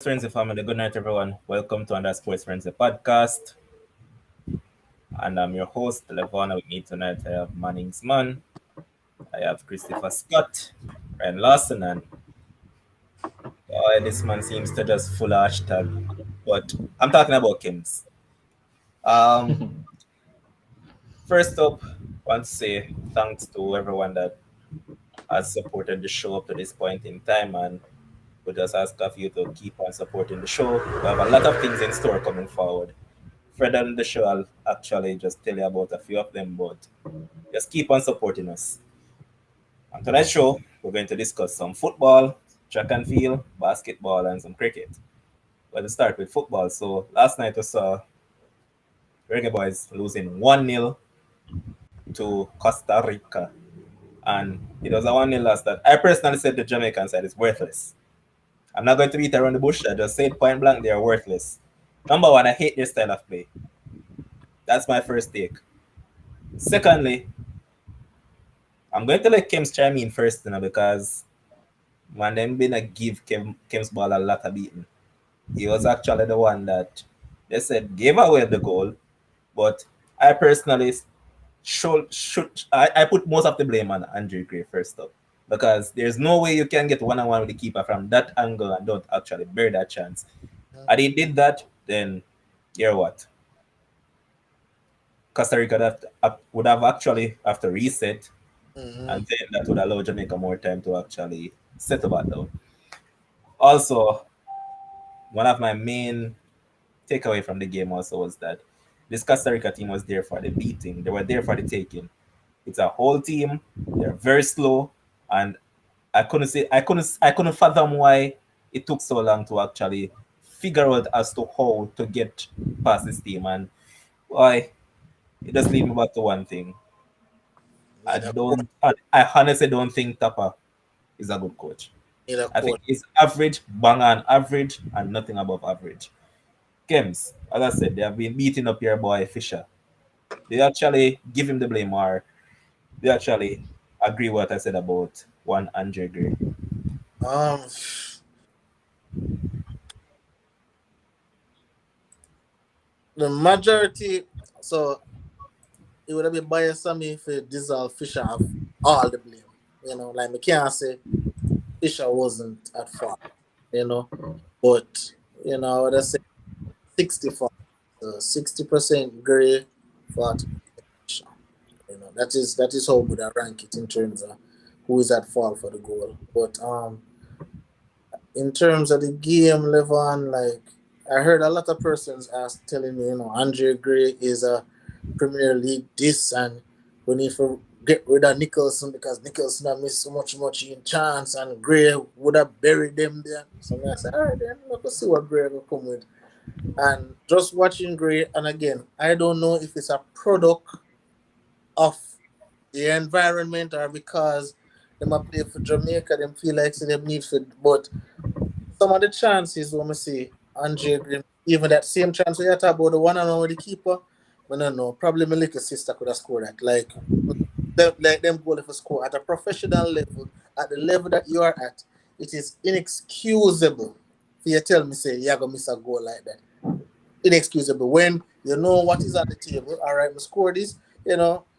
Frenzzyy family, good night everyone. Welcome to another Sports Frenzzyy podcast. And I'm your host, Levon. With me tonight I have Manning's Man, I have Christopher Scott, Ryan Lawson, and this man seems to just full of hashtag. But I'm talking about Kims. Um, First up, I want to say thanks to everyone that has supported the show up to this point in time, and we just ask of you to keep on supporting the show. We have a lot of things in store coming forward. Further in the show, I'll actually just tell you about a few of them, but just keep on supporting us. On tonight's show, we're going to discuss some football, track and field, basketball, and some cricket. Let's start with football. So last night we saw Reggae Boys losing 1-0 to Costa Rica. And it was a 1-0 loss that I personally said the Jamaican side is worthless. I'm not going to beat around the bush. I just said point blank, they are worthless. Number one, I hate their style of play. That's my first take. Secondly, I'm going to let Kems chime in first, because man, them been a give Kems ball a lot of beating. He was actually the one that they said gave away the goal, but I personally I put most of the blame on Andrew Gray first up, because there's no way you can get one-on-one with the keeper from that angle and don't actually bear that chance. Had he did that, then hear what? Costa Rica would have actually have to reset, and then that would allow Jamaica more time to actually settle back down. Also, one of my main takeaway from the game also was that this Costa Rica team was there for the beating. They were there for the taking. It's a whole team. They're very slow, and I couldn't fathom why it took so long to actually figure out as to how to get past this team, and why it just leads me back to one thing. I honestly don't think Tapa is a good coach. I think he's average, bang on average, and nothing above average. Kems, as I said, they have been beating up your boy Fisher. They actually give him the blame, or they actually agree what I said about one Andre Gray. Um, the majority, so it would have been biased on me if Diesel Fisher have all the blame. Like me can't say Fisher wasn't at fault, but I would have said 60 so 60% Gray, 40% Fisher. That is how would I rank it in terms of who is at fault for the goal. But in terms of the game, Levon, like I heard a lot of persons ask telling me, Andre Gray is a Premier League this, and we need to get rid of Nicholson because Nicholson have missed so much in chance, and Gray would have buried them there. So I said, all right, then let's see what Gray will come with. And just watching Gray, and again, I don't know if it's a product of the environment or because them a play for Jamaica, them feel like so them need for, but some of the chances when we see Andre Green, even that same chance we had about the one and only keeper, I don't know. Probably my little sister could have scored that. Like them goal if score at a professional level, at the level that you are at, it is inexcusable for you tell me say you're gonna miss a goal like that. Inexcusable when you know what is on the table. All right, we score this.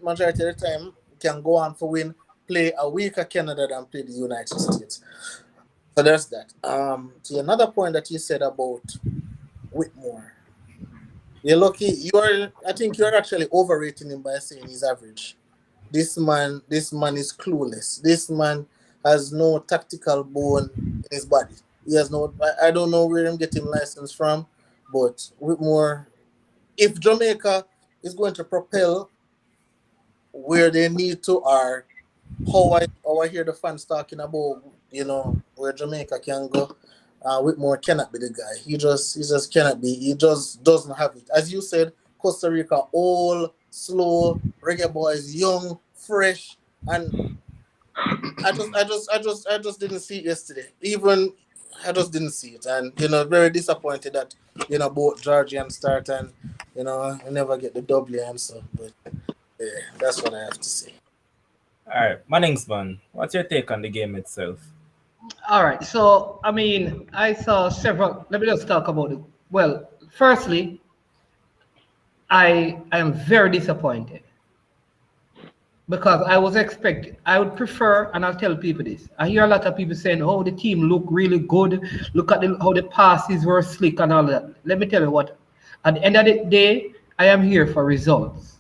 Majority of the time we can go on for win, play a weaker Canada than play the United States. So there's that. To another point that you said about Whitmore, you're lucky. I think you're actually overrating him by saying he's average. This man is clueless. This man has no tactical bone in his body. He has no. I don't know where him getting license from, but Whitmore, if Jamaica is going to propel where they need to, or how I hear the fans talking about, where Jamaica can go. Whitmore cannot be the guy. He just cannot be. He just doesn't have it. As you said, Costa Rica, old, slow, reggae boys, young, fresh, and I just didn't see it yesterday. Even I just didn't see it, and very disappointed that both Georgian start and I never get the W answer. But yeah, that's what I have to say. All right, Mannings man, what's your take on the game itself? All right. So, I mean, I saw several. Let me just talk about it. Well, firstly, I am very disappointed because I was expecting. I would prefer, and I'll tell people this. I hear a lot of people saying, "Oh, the team look really good. Look at how the passes were slick and all that." Let me tell you what. At the end of the day, I am here for results.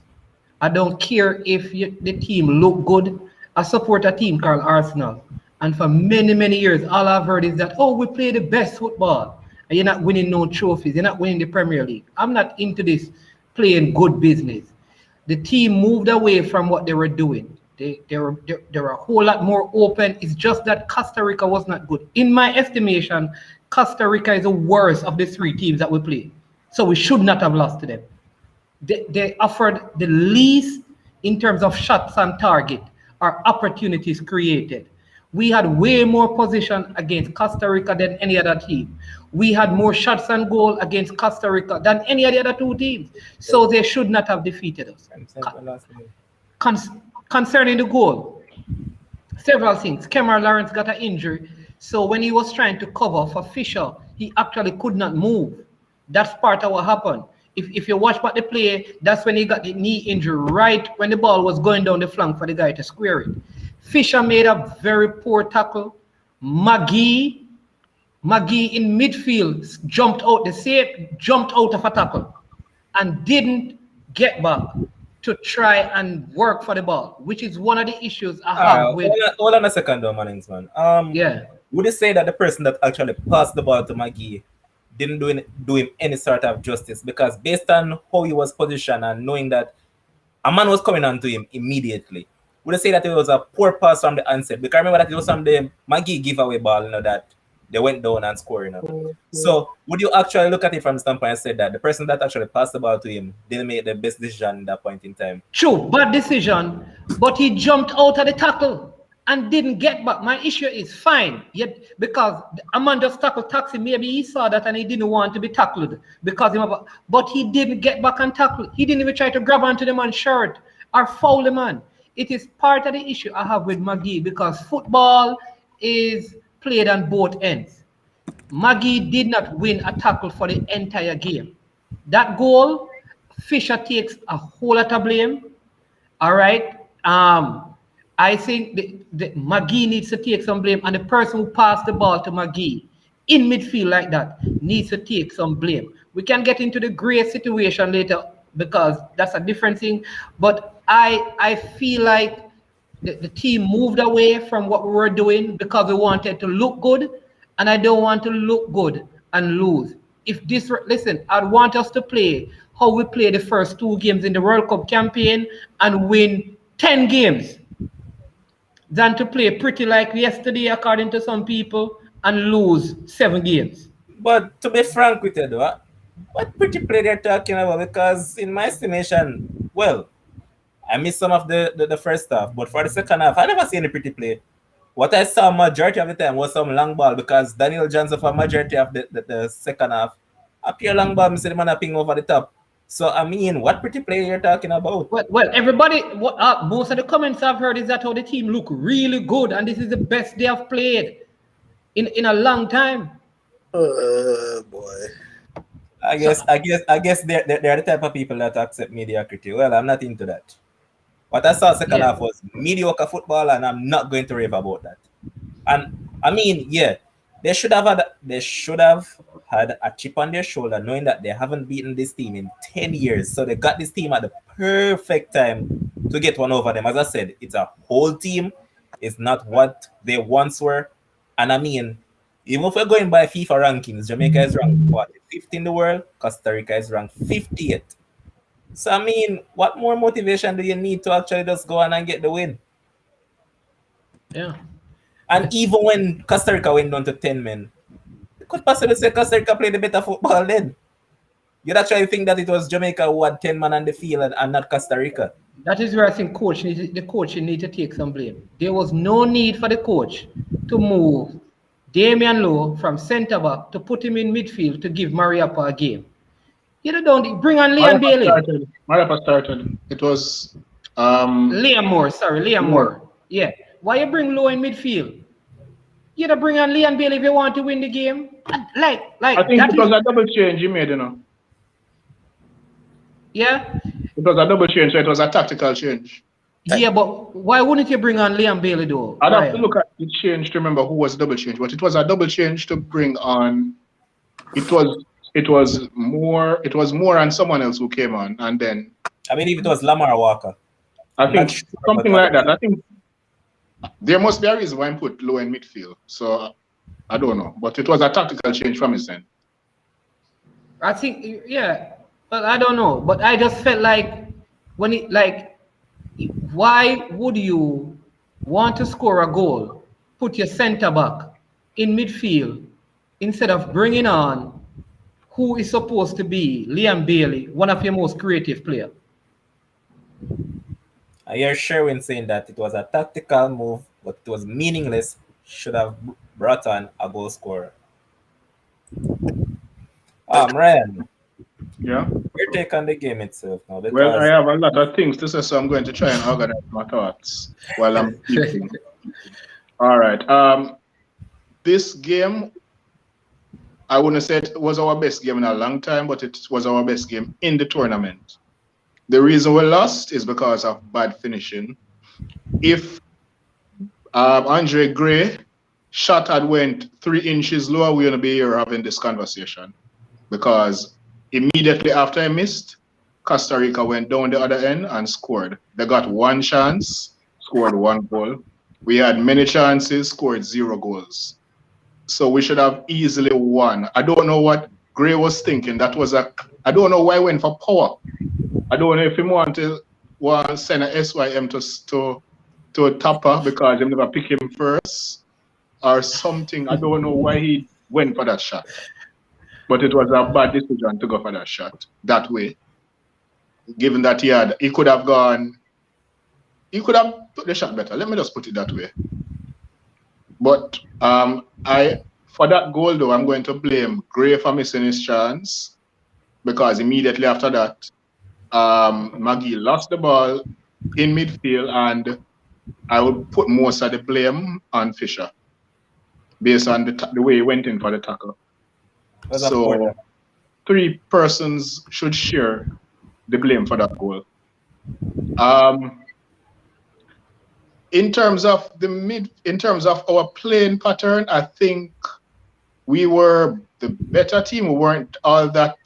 I don't care if the team look good. I support a team called Arsenal. And for many, many years, all I've heard is that, oh, we play the best football. And you're not winning no trophies. You're not winning the Premier League. I'm not into this playing good business. The team moved away from what they were doing. They were a whole lot more open. It's just that Costa Rica was not good. In my estimation, Costa Rica is the worst of the three teams that we play. So we should not have lost to them. They offered the least in terms of shots on target or opportunities created. We had way more position against Costa Rica than any other team. We had more shots on goal against Costa Rica than any of the other two teams. So they should not have defeated us. Con- Concerning the goal, several things. Kemar Lawrence got an injury. So when he was trying to cover for Fisher, he actually could not move. That's part of what happened. If you watch back the play, that's when he got the knee injury, right when the ball was going down the flank for the guy to square it. Fisher made a very poor tackle. McGee in midfield jumped out of a tackle and didn't get back to try and work for the ball, which is one of the issues I have with. Hold on a second, though, Mannings, man. Yeah. Would you say that the person that actually passed the ball to McGee didn't do him any sort of justice? Because based on how he was positioned and knowing that a man was coming on to him immediately, would you say that it was a poor pass from the onset? Because I remember that it was some the McGee giveaway ball, that they went down and scored. So would you actually look at it from the standpoint and say that the person that actually passed the ball to him didn't make the best decision at that point in time? True, bad decision, but he jumped out of the tackle and didn't get back. My issue is fine, yet because a man just tackled Taxi, maybe he saw that and he didn't want to be tackled because but he didn't get back and tackle. He didn't even try to grab onto the man's shirt or foul the man. It is part of the issue I have with McGee because football is played on both ends. McGee did not win a tackle for the entire game. That goal, Fisher takes a whole lot of blame. All right. I think the McGee needs to take some blame, and the person who passed the ball to McGee in midfield like that needs to take some blame. We can get into the gray situation later because that's a different thing. But I feel like the team moved away from what we were doing because we wanted to look good, and I don't want to look good and lose. Listen, I want us to play how we played the first two games in the World Cup campaign and win 10 games than to play pretty like yesterday, according to some people, and lose 7 games. But to be frank with you, though, what pretty play they're talking about? Because in my estimation, well, I missed some of the first half, but for the second half, I never seen any pretty play. What I saw majority of the time was some long ball because Daniel Johnson for majority of the second half, a pure long ball, Mr. Man ping over the top. So I mean, what pretty play you're talking about? Well, everybody, most of the comments I've heard is that how the team look really good, and this is the best they have played in a long time. Boy. I guess they're the type of people that accept mediocrity. Well, I'm not into that. What I saw second half was mediocre football, and I'm not going to rave about that. And I mean, yeah, they should have had a chip on their shoulder, knowing that they haven't beaten this team in 10 years. So they got this team at the perfect time to get one over them. As I said, it's a whole team. It's not what they once were. And I mean, even if we're going by FIFA rankings, Jamaica is ranked 5th in the world. Costa Rica is ranked 50th. So, I mean, what more motivation do you need to actually just go on and get the win? Yeah. And even when Costa Rica went down to 10 men, you could possibly say Costa Rica played the better football then. You'd actually think that it was Jamaica who had 10 men on the field and not Costa Rica. That is where I think the coach need to take some blame. There was no need for the coach to move Damian Lowe from centre back to put him in midfield to give Mariappa a game. You don't bring on Liam Bailey. Mariappa started. It was Liam Moore. Yeah. Why you bring Lowe in midfield? You gotta bring on Leon Bailey if you want to win the game. Like I think that it was is, a double change he made, yeah. It was a double change, so it was a tactical change. Yeah, but why wouldn't you bring on Liam Bailey though, I'd have to Brian? look at the change to remember who was double change, but it was a double change to bring on. It was more on someone else who came on, and then I believe it was Lamar Walker. I I'm not think sure something about like that. it. I think there must be a reason why I put low in midfield. So I don't know, but it was a tactical change from his end. I think, yeah, but I don't know. But I just felt like when it like, why would you want to score a goal, put your centre back in midfield instead of bringing on who is supposed to be Liam Bailey, one of your most creative players? I hear Sherwin saying that it was a tactical move, but it was meaningless. Should have brought on a goal scorer. Ryan, Yeah. your take on the game itself now, Well, I because have a lot of things to say, so I'm going to try and organize my thoughts while I'm speaking. All right. This game, I wouldn't say it was our best game in a long time, but it was our best game in the tournament. The reason we lost is because of bad finishing. If Andre Gray shot had went 3 inches lower, we're gonna be here having this conversation. Because immediately after I missed, Costa Rica went down the other end and scored. They got 1 chance, scored 1 goal. We had many chances, scored 0 goals. So we should have easily won. I don't know what Gray was thinking. I don't know why he went for power. I don't know if he want to send a SYM to a tapper because he never pick him first or something. I don't know why he went for that shot. But it was a bad decision to go for that shot that way. Given that he could have put the shot better. Let me just put it that way. But for that goal though, I'm going to blame Gray for missing his chance because immediately after that, Maggie lost the ball in midfield, and I would put most of the blame on Fisher based on the way he went in for the tackle. So 3 persons should share the blame for that goal. In terms of our playing pattern, I think we were the better team. We weren't all that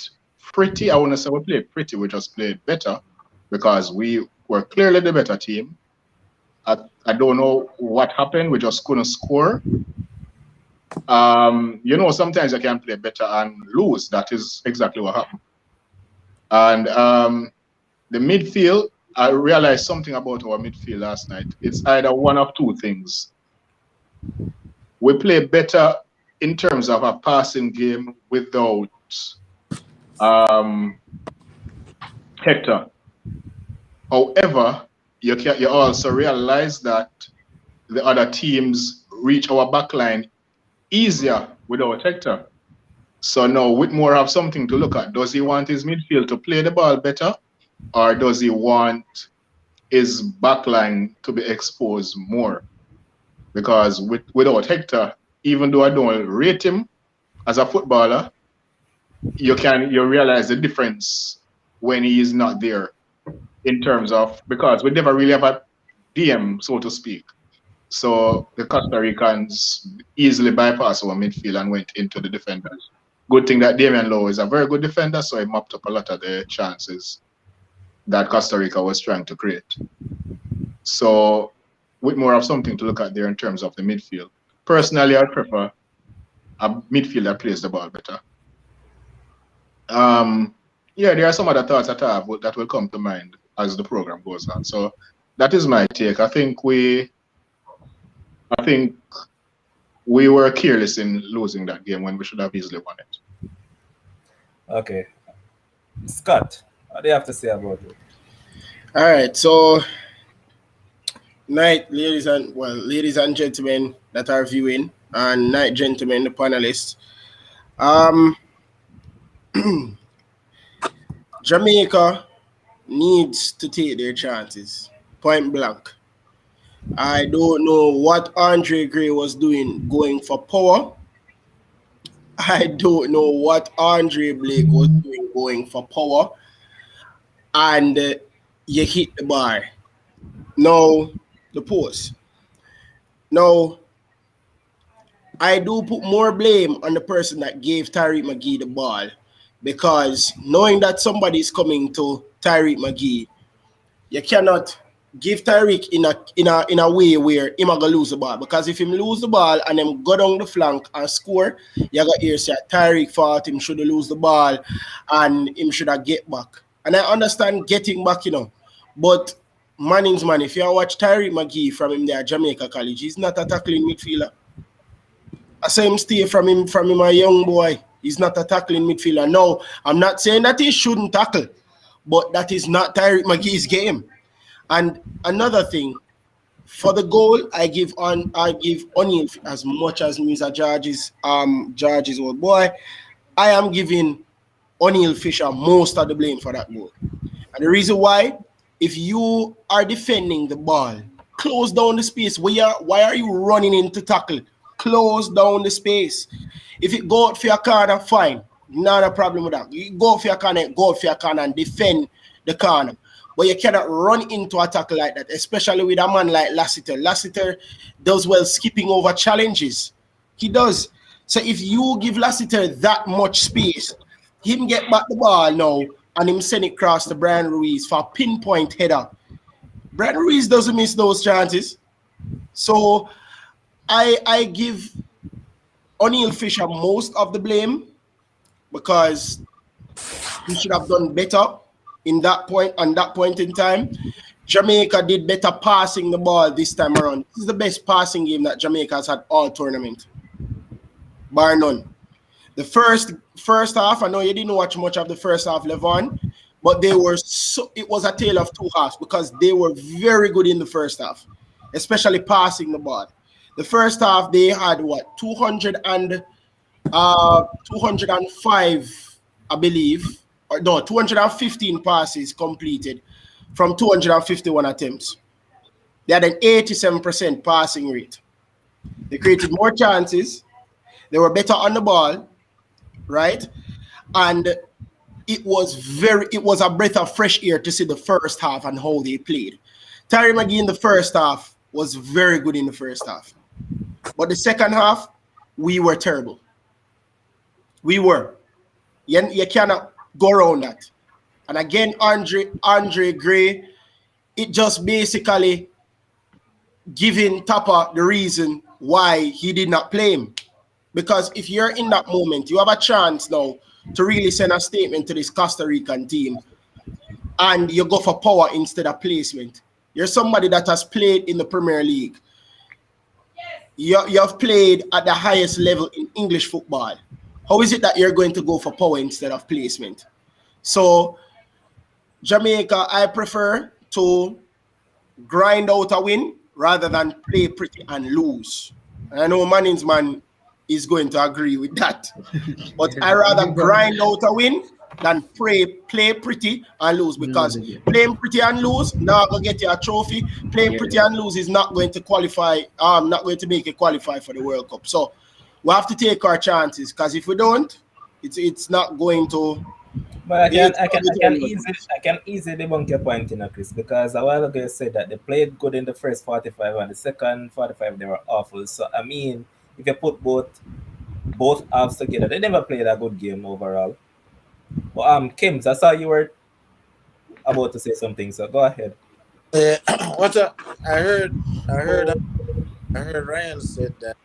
pretty. I wouldn't say we played pretty. We just played better because we were clearly the better team. I don't know what happened. We just couldn't score. Sometimes you can play better and lose. That is exactly what happened. And the midfield, I realized something about our midfield last night. It's either one of 2 things. We play better in terms of a passing game without Hector. However, you also realize that the other teams reach our backline easier without Hector. So now Whitmore have something to look at. Does he want his midfield to play the ball better, or does he want his backline to be exposed more? Because without Hector, even though I don't rate him as a footballer, you realize the difference when he is not there in terms of, because we never really have a DM, so to speak. So the Costa Ricans easily bypassed our midfield and went into the defenders. Good thing that Damian Lowe is a very good defender, so he mopped up a lot of the chances that Costa Rica was trying to create. So Whitmore have something to look at there in terms of the midfield. Personally, I prefer a midfield that plays the ball better. There are some other thoughts that I have that will come to mind as the program goes on. So that is my take. I think we were careless in losing that game when we should have easily won it. Okay. Scott, what do you have to say about it? All right, so night, ladies and gentlemen that are viewing, and night, gentlemen, the panelists. Jamaica needs to take their chances, point blank. I don't know what Andre Gray was doing going for power. I don't know what Andre Blake was doing going for power. And you hit the bar. Now, the post. Now, I do put more blame on the person that gave Tyreek McGee the ball because knowing that somebody is coming to Tyreek McGee, you cannot give Tyreek in a way where him gonna lose the ball. Because if him lose the ball and him go down the flank and score, you got hear say Tyreek thought him should lose the ball and him should have get back. And I understand getting back, but Manning's man, if you watch Tyreek McGee from him there at Jamaica College, he's not a tackling midfielder. I saw him stay from him a young boy. He's not a tackling midfielder. No, I'm not saying that he shouldn't tackle, but that is not Tyreek McGee's game. And another thing, for the goal, I give O'Neal as much as Mr. George's old boy. I am giving O'Neal Fisher most of the blame for that goal. And the reason why, if you are defending the ball, close down the space. Why are you running in to tackle? Close down the space. If it go out for your corner, fine. Not a problem with that. You go out for your corner and defend the corner. But you cannot run into a tackle like that, especially with a man like Lassiter. Lassiter does well skipping over challenges. He does. So if you give Lassiter that much space, him get back the ball now and him send it across to Brian Ruiz for a pinpoint header. Brian Ruiz doesn't miss those chances. So I give O'Neal Fisher most of the blame because he should have done better on that point in time. Jamaica did better passing the ball this time around. This is the best passing game that Jamaica has had all tournament, bar none. The first half, I know you didn't watch much of the first half, Levon, but it was a tale of two halves because they were very good in the first half, especially passing the ball. The first half, they had 205, I believe, or no, 215 passes completed from 251 attempts. They had an 87% passing rate. They created more chances. They were better on the ball, right? And it was a breath of fresh air to see the first half and how they played. Tyreek McGee in the first half was very good in the first half. But the second half, we were terrible. We were. You cannot go around that. And again, Andre Gray, it just basically giving Tapa the reason why he did not play him. Because if you're in that moment, you have a chance now to really send a statement to this Costa Rican team and you go for power instead of placement. You're somebody that has played in the Premier League. You have played at the highest level in English football. How is it that you're going to go for power instead of placement? So, Jamaica, I prefer to grind out a win rather than play pretty and lose. And I know Manning's man is going to agree with that. But I rather grind out a win than play pretty and lose, because playing pretty and lose not gonna get you a trophy. Playing pretty and lose is not going to qualify, not going to make it qualify for the World Cup. So we have to take our chances, because if we don't, it's not going to. But I can easily debunk your point, Chris, because a while ago you said that they played good in the first 45 and the second 45 they were awful. So I mean, if you put both halves together, they never played a good game overall. But Kims, I saw you were about to say something, so go ahead. I heard Ryan said that,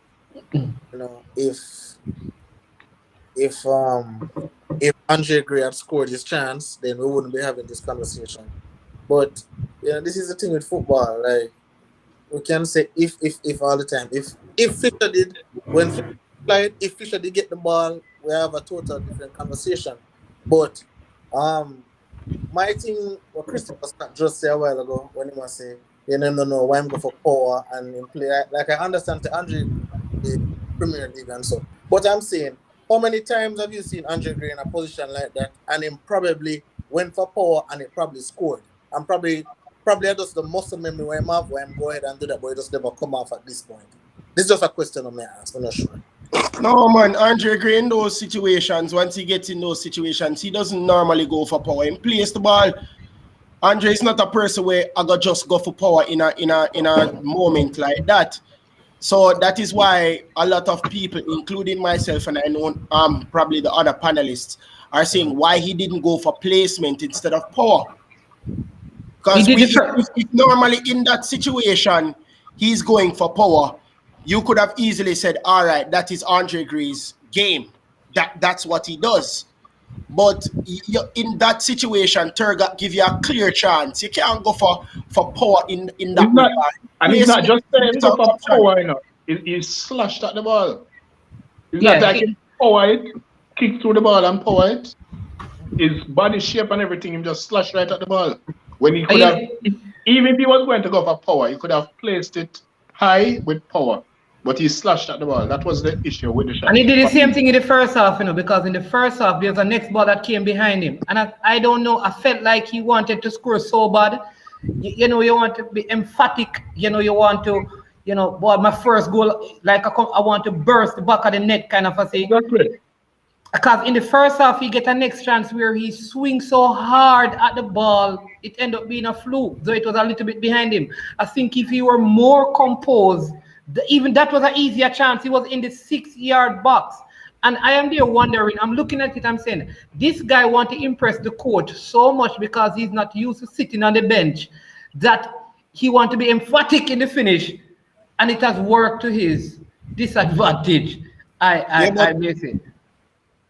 if Andre Gray had scored his chance, then we wouldn't be having this conversation. But this is the thing with football. Like, we can say if all the time. If Fisher did when Fisher played, if Fisher did get the ball, we have a total different conversation. But my thing, what Christopher Scott just said a while ago, when he was saying, you never know why I'm going for power and in play. Like, I understand the Andre the Premier League and so. But I'm saying, how many times have you seen Andre Gray in a position like that and him probably went for power and he probably scored? And probably probably just the muscle memory where I'm have, where I'm go ahead and do that, but it just never come off at this point. This is just a question I may ask. I'm not sure. No, man, Andre Gray in those situations, once he gets in those situations, he doesn't normally go for power. He plays the ball. Andre is not a person where I got just go for power in a moment like that. So that is why a lot of people, including myself and I know probably the other panelists, are saying why he didn't go for placement instead of power. Because if normally in that situation he's going for power, you could have easily said, all right, that is Andre Gray's game. That's what he does. But in that situation, Turgot give you a clear chance. You can't go for power in that way. And he's not just saying go for power, you know. He slashed at the ball. He's not like he power it, kick through the ball and power it. His body shape and everything, he just slashed right at the ball. When he could have, even if he was going to go for power, he could have placed it high with power. But he slashed at the ball. That was the issue with the shot. And he did the same thing in the first half, you know, because in the first half, there's a next ball that came behind him. And I don't know, I felt like he wanted to score so bad. You know, you want to be emphatic. You know, you want to, you know, boy, my first goal, like I want to burst the back of the net kind of a thing. Exactly. Because in the first half, he get a next chance where he swings so hard at the ball, it ended up being a fluke, though it was a little bit behind him. I think if he were more composed, even that was an easier chance. He was in the 6-yard box. And I am there wondering, I'm looking at it, I'm saying, this guy want to impress the coach so much because he's not used to sitting on the bench that he want to be emphatic in the finish. And it has worked to his disadvantage. I may say.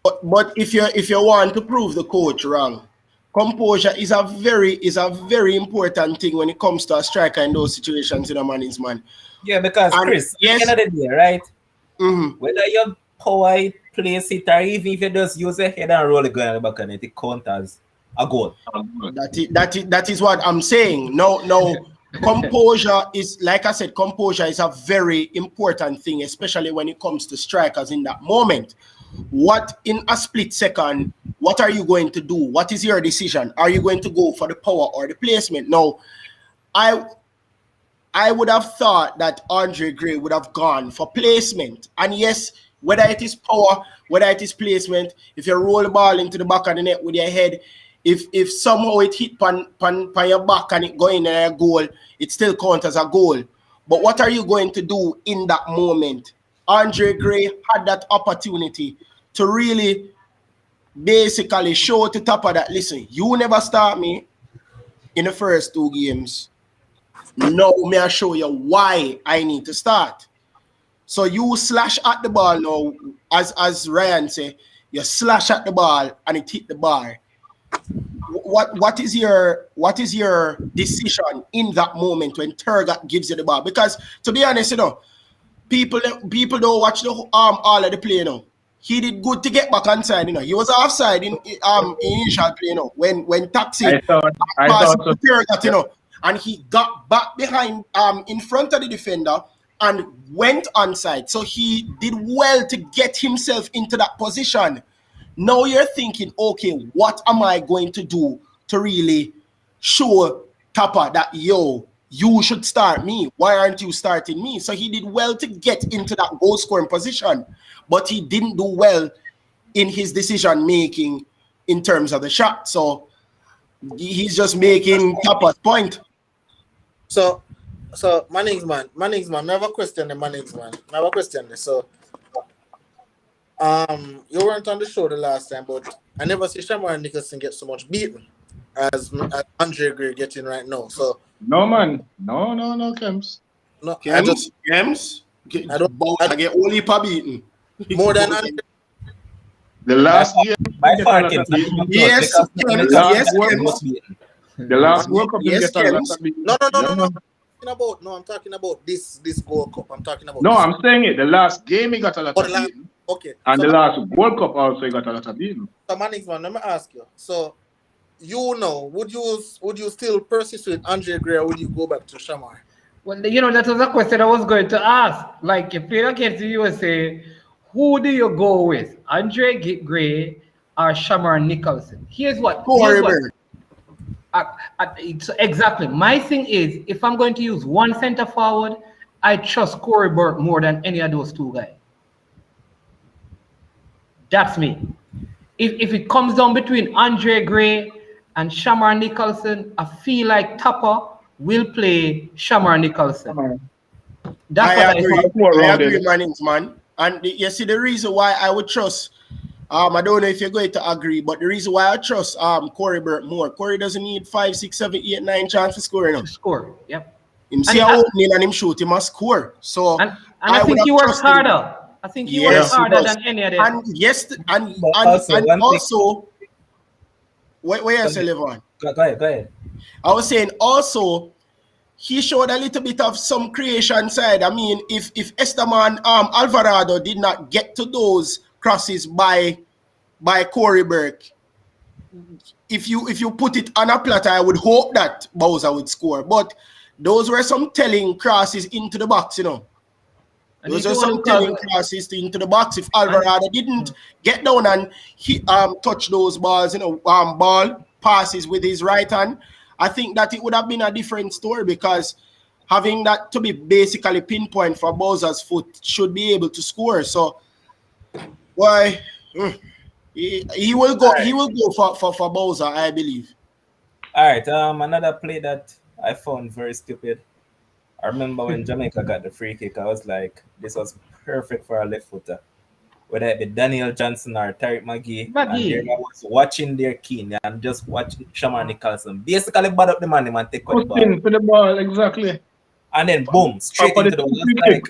But if you want to prove the coach wrong, composure is a very important thing when it comes to a striker in those situations in a man. Yeah, because Chris, yes, end of the day, right? Mm-hmm. Whether you power place it or even if you just use your head and roll the gun back on it, it counts as a goal. That is what I'm saying. No. Composure is, like I said, composure is a very important thing, especially when it comes to strikers in that moment. What in a split second, what are you going to do? What is your decision? Are you going to go for the power or the placement? No, I would have thought that Andre Gray would have gone for placement. And yes, whether it is power, whether it is placement, if you roll the ball into the back of the net with your head, if somehow it hit pan your back and it go in a goal, it still counts as a goal. But what are you going to do in that moment? Andre Gray had that opportunity to really basically show to Tapa that, listen, you never start me in the first 2 games. Now, may I show you why I need to start. So you slash at the ball now, as Ryan said, you slash at the ball and it hit the bar. What is your decision in that moment when Turgot gives you the ball? Because to be honest, you know, people don't watch the all of the play, you know. He did good to get back on side, you know. He was offside in initial play, you know, when Taxi I thought so. Turgot, you know, and he got back behind in front of the defender and went onside. So he did well to get himself into that position. Now you're thinking, okay, what am I going to do to really show Tapa that, yo, you should start me. Why aren't you starting me? So he did well to get into that goal scoring position, but he didn't do well in his decision making in terms of the shot. So he's just making Tapa's point. So Manningsman, never question the Manningsman. Never question this. So you weren't on the show the last time, but I never see Shamar Nicholson get so much beaten as Andre Gray getting right now. So no, man. No, Kems. No, Kems? I get only per beaten. More than Andre. The last year. By far, Kems. Yes, Kems. The last World Cup. Yes, Kems. No. I'm talking about this World Cup. I'm talking about. No, I'm saying it. The last game he got a lot of beating. Okay. And so the last World Cup also he got a lot of beating. So Manningsman, let me ask you. So you know, would you still persist with Andre Gray or would you go back to Shamar? Well, you know, that was a question I was going to ask. Like, if Peter came to you and say, who do you go with, Andre Gray or Shamar Nicholson? Here's what. Exactly. My thing is, if I'm going to use one center forward, I trust Corey Burke more than any of those two guys. That's me. If it comes down between Andre Gray and Shamar Nicholson, I feel like Tapa will play Shamar Nicholson. That's what I agree. think. I agree, man. And you see the reason why I would trust. I don't know if you're going to agree, but the reason why I trust Corey Burke more. Corey doesn't need 5, 6, 7, 8, 9 chance to score enough. To score, yep. Him see a opening and him shoot, he must score. So I think he works harder. I think he works harder than any of them. And yes, and also, where you say, Levon? Go ahead. I was saying also, he showed a little bit of some creation side. I mean, if Esteban Alvarado did not get to those crosses by Corey Burke, if you put it on a platter, I would hope that Bowser would score. But those were some telling crosses into the box, you know. Those are some telling crosses into the box. If Alvarado didn't get down and he touch those balls, you know, ball passes with his right hand, I think that it would have been a different story, because having that to be basically pinpoint for Bowser's foot should be able to score. So why he will go for Bowser, I believe. All right. Another play that I found very stupid. I remember when Jamaica got the free kick, I was like, this was perfect for a left footer. Whether it be Daniel Johnson or Tariq McGee. And I was watching their keen and just watching Shamar Nicholson basically bad up the man and take out the ball. For the ball, exactly. And then boom, straight into the wall. Like,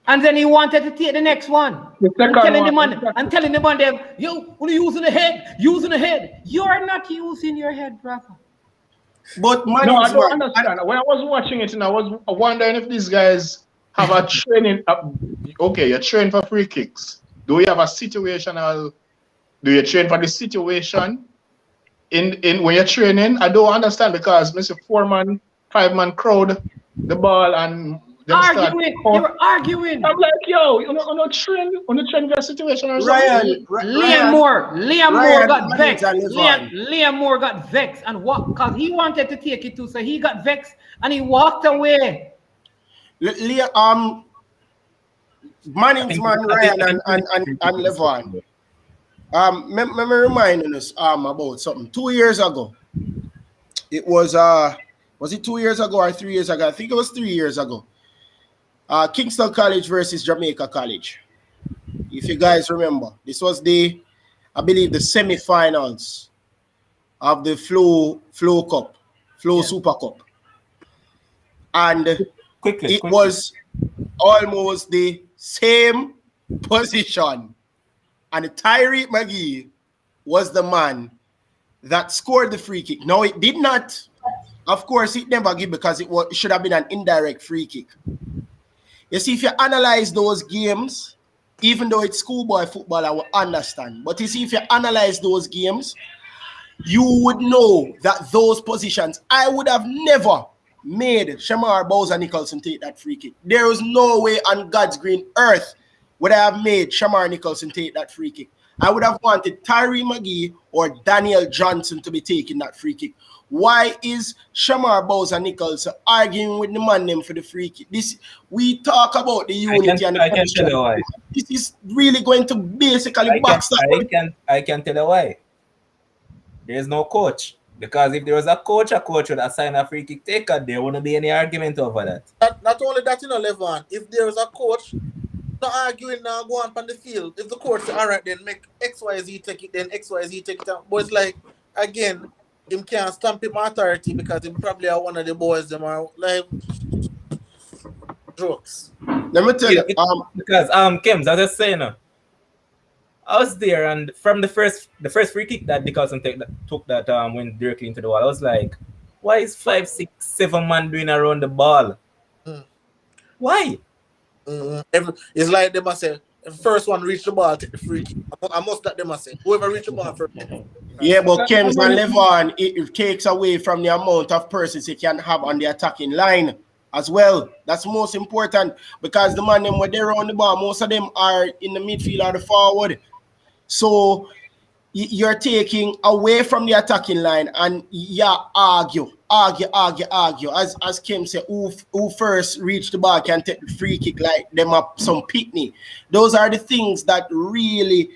and then he wanted to take the next one. I'm telling the man, them, yo, when you using the head, You're not using your head, brother. But I don't understand. When I was watching it, and I was wondering if these guys have a training. Okay, you're trained for free kicks. Do you have a situational? Do you train for the situation? In when you're training, I don't understand, because Mr. 4-man, 5-man crowd the ball and they were arguing. I'm like, yo, you're not train for a situation or something. Liam Moore got vexed. Liam Moore got vexed, and what? Because he wanted to take it too, so he got vexed and he walked away. Manning's man Ryan and Levon. Remember reminding us about something 2 years ago. It was it 2 years ago or 3 years ago? I think it was 3 years ago. Kingston College versus Jamaica College. If you guys remember, this was I believe the semi-finals of the Flow Super Cup. And it was almost the same position. And Tyree McGee was the man that scored the free kick. No, it did not. Of course, it never give, because it should have been an indirect free kick. You see, if you analyze those games, even though it's schoolboy football, I will understand. But you see, if you analyze those games, you would know that those positions, I would have never made Shamar Bowser Nicholson take that free kick. There is no way on God's green earth would I have made Shamar Nicholson take that free kick. I would have wanted Tyree McGee or Daniel Johnson to be taking that free kick. Why is Shamar Bowser Nicholson arguing with the man name for the free kick? We talk about the unity and the I can tell you why. This is really going to basically backstop. I can tell you why. There is no coach. Because if there was a coach would assign a free kick taker, there wouldn't be any argument over that. Not only that, Levon, if there is a coach, not arguing now, go on the field. If the coach say, all right, then make XYZ take it, then XYZ take it out. But it's like, again, him can't stamp him authority, because him probably are one of the boys them are like jokes. Let me tell you, because Kims, as I was saying, I was there, and from the first free kick that Nicholson took that went directly into the wall, I was like, why is 5, 6, 7 man doing around the ball? Why? It's like they must say, the first one reach the ball, take the free kick. I must that they must say, whoever reach the ball first. Yeah, but Kems and Levon, it takes away from the amount of persons you can have on the attacking line as well. That's most important, because the man them when they're on the ball, most of them are in the midfield or the forward. So you're taking away from the attacking line and argue. As Kim said, who first reach the ball can take the free kick like them up some picnic. Those are the things that really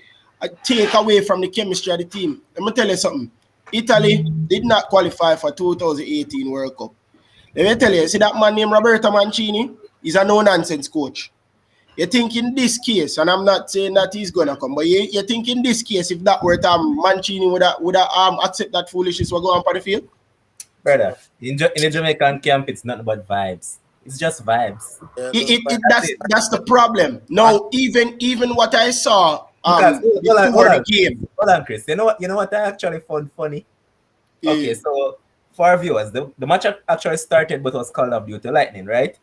take away from the chemistry of the team. Let me tell you something. Italy did not qualify for 2018 World Cup. Let me tell you, see that man named Roberto Mancini? He's a no-nonsense coach. You think in this case, and I'm not saying that he's gonna come, but you think in this case, if that were to Mancini would accept that foolishness will go on for the field? Brother, in the Jamaican camp, it's not about vibes. It's just vibes. That's the problem. No, even what I saw before the game. Hold on, Chris. You know what I actually found funny? Yeah. Okay, so for our viewers, the match actually started, but was Call of Duty Lightning, right?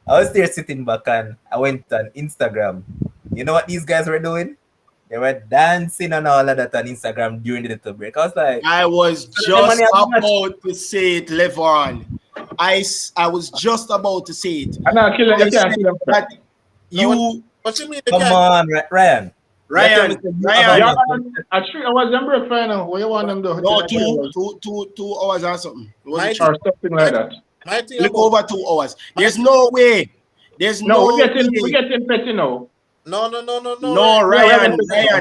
I was there sitting back and I went on Instagram. You know what these guys were doing? They were dancing and all of that on Instagram during the little break. I was like, I was just about to say it, Levon. I was just about to say it. I'm not killing you. What you mean? Come on, Ryan. I was number final. What you want them to do? No, 2 hours or something. Or something like that. Look over 2 hours. There's no way. We're getting petty now. No, Ryan.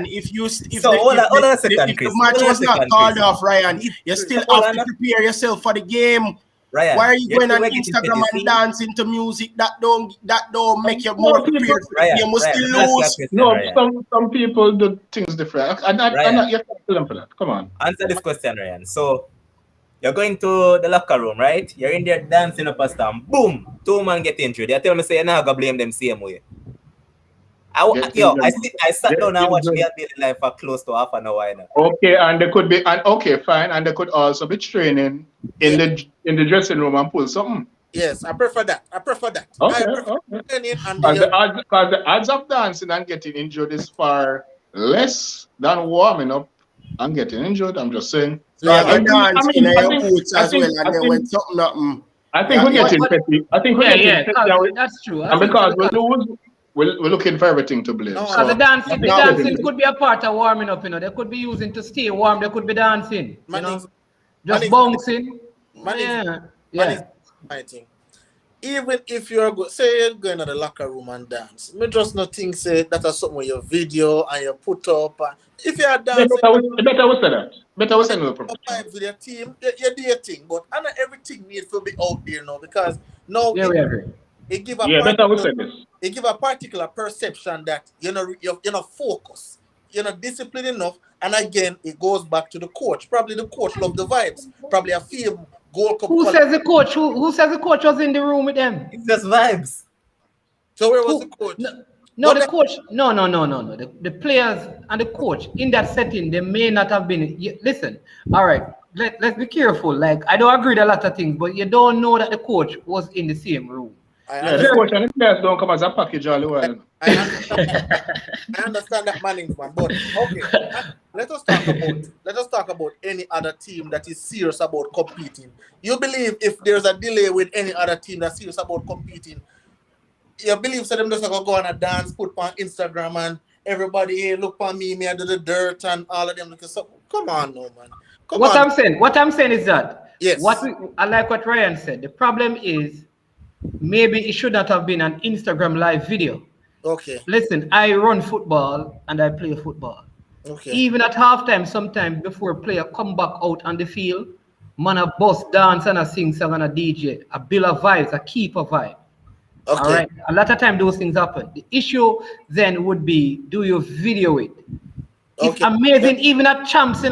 If the match was not called off, Ryan, you still have to prepare yourself for the game. Ryan, why are you going on Instagram and dancing to music that don't make you more prepared for the game? You still lose. No, some people do things different. I'm not you have to tell them for that. Come on. Answer this question, Ryan. So you're going to the locker room, right? You're in there dancing up a storm. Boom! 2 men get injured. You tell me say you're not gonna blame them same way. I sat down and watched the NBA live for close to half an hour now. Okay, and there could be fine, and there could also be training in the dressing room and pull something. Yes, I prefer that. Okay. Because the odds of dancing and getting injured is far less than warming up and getting injured. I'm just saying. I think we're getting petty. That's true. And because we lose, we're looking for everything to blame. So the dancing could be a part of warming up. They could be using to stay warm. They could be dancing. Just bouncing. Fighting. Even if you're going to the locker room and dance, me just not think say that is something where you video and you put up. If you are dancing, better we say that. Better we say no problem. With your team, you're dating, but not everything needs to be out there now because now we agree. It give a particular perception that you're not focused, you're not disciplined enough, and again it goes back to the coach. Probably the coach loved the vibes. Probably a few Gold Cup. Who says the coach? Who says the coach was in the room with them? It's just vibes. So where was the coach? The coach. No. The players and the coach in that setting, they may not have been. Listen, all right. Let's be careful. Like I don't agree with a lot of things, but you don't know that the coach was in the same room. The coach and the players don't come as a package all the while. I understand that, Mannings, man. But okay, let us talk about any other team that is serious about competing. You believe if there's a delay with any other team that's serious about competing, you believe so them just gonna go on a dance, put on Instagram and everybody hey, look on me, I do the dirt and all of them looking so come on no man. What I'm saying is that I like what Ryan said. The problem is maybe it should not have been an Instagram live video. Okay. Listen, I run football and I play football. Okay. Even at halftime, sometimes before a player come back out on the field, man a bus dance and a sing song and a DJ, a build a vibes, a keep a vibe. Okay. All right. A lot of time those things happen. The issue then would be, do you video it? Okay. It's amazing, even at champs,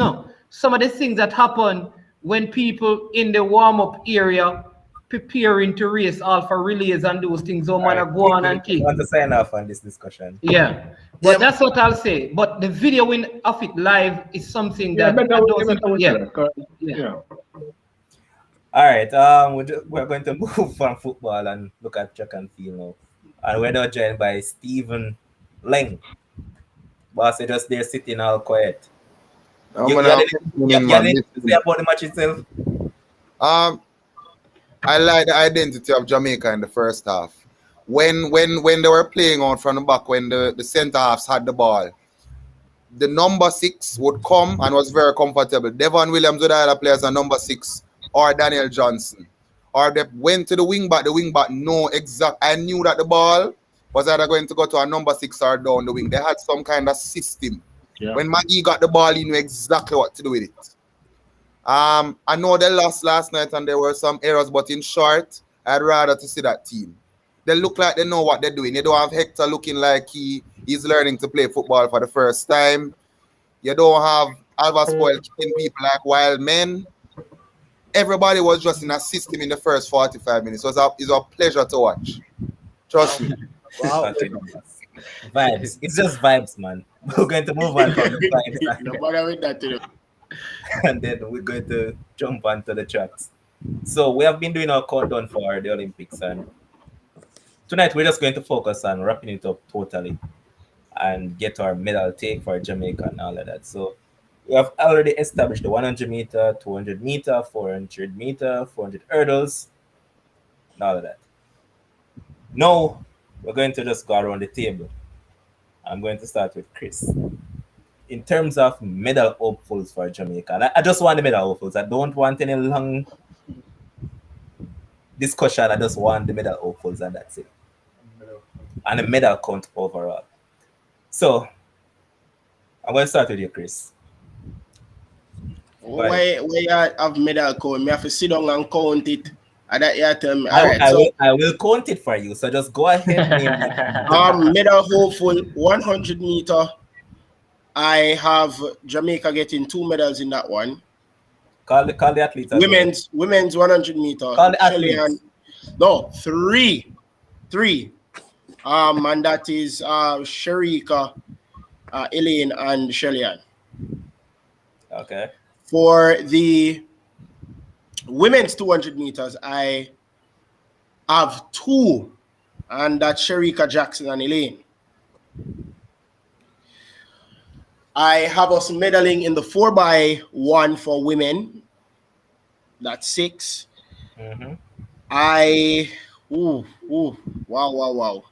some of the things that happen when people in the warm-up area preparing to race all for relays and those things, go on and kick. I want to sign off on this discussion. Yeah. But that's what I'll say. But the videoing of it live is something that All right. We're going to move from football and look at track and field now. And we're now joined by Stephen Leng. Boss, you're just there sitting all quiet. You say about the match itself? I like the identity of Jamaica in the first half. When they were playing on from the back, when the centre halves had the ball, the number 6 would come and was very comfortable. Devon Williams would either play as a number 6 or Daniel Johnson. Or they went to the wing back. The wing back, no, exact. I knew that the ball was either going to go to a number 6 or down the wing. They had some kind of system. Yeah. When Maggie got the ball, he knew exactly what to do with it. I know they lost last night and there were some errors, but in short, I'd rather to see that team. They look like they know what they're doing. You don't have Hector looking like he's learning to play football for the first time. You don't have Alva Spoil kicking people like wild men. Everybody was just in a system in the first 45 minutes. It was a pleasure to watch. Trust me. Wow. Vibes. It's just vibes, man. We're going to move on from the vibes. No bother with that today. And then we're going to jump onto the tracks. So we have been doing our countdown for the Olympics, and tonight we're just going to focus on wrapping it up totally and get our medal take for Jamaica and all of that. So we have already established the 100 meter, 200 meter, 400 meter, 400 hurdles, and all of that. Now we're going to just go around the table. I'm going to start with Chris. In terms of medal hopefuls for Jamaica, and I just want the medal hopefuls. I don't want any long discussion. I just want the medal hopefuls, and that's it. And the medal count overall. So I'm going to start with you, Chris. Why you have medal count? Me have to sit down and count it. And that you tell me. All right, I will count it for you. So just go ahead. Medal hopeful 100 meter. I have Jamaica getting 2 medals in that one. Call the athletes. Women's 100 meter. Call the athletes. No, 3. And that is Sharika, Elaine, and Shellyan. Okay. For the women's 200 meters, I have 2, and that's Sharika, Jackson, and Elaine. I have us medaling in the 4x1 for women. That's 6. Mm-hmm. Wow.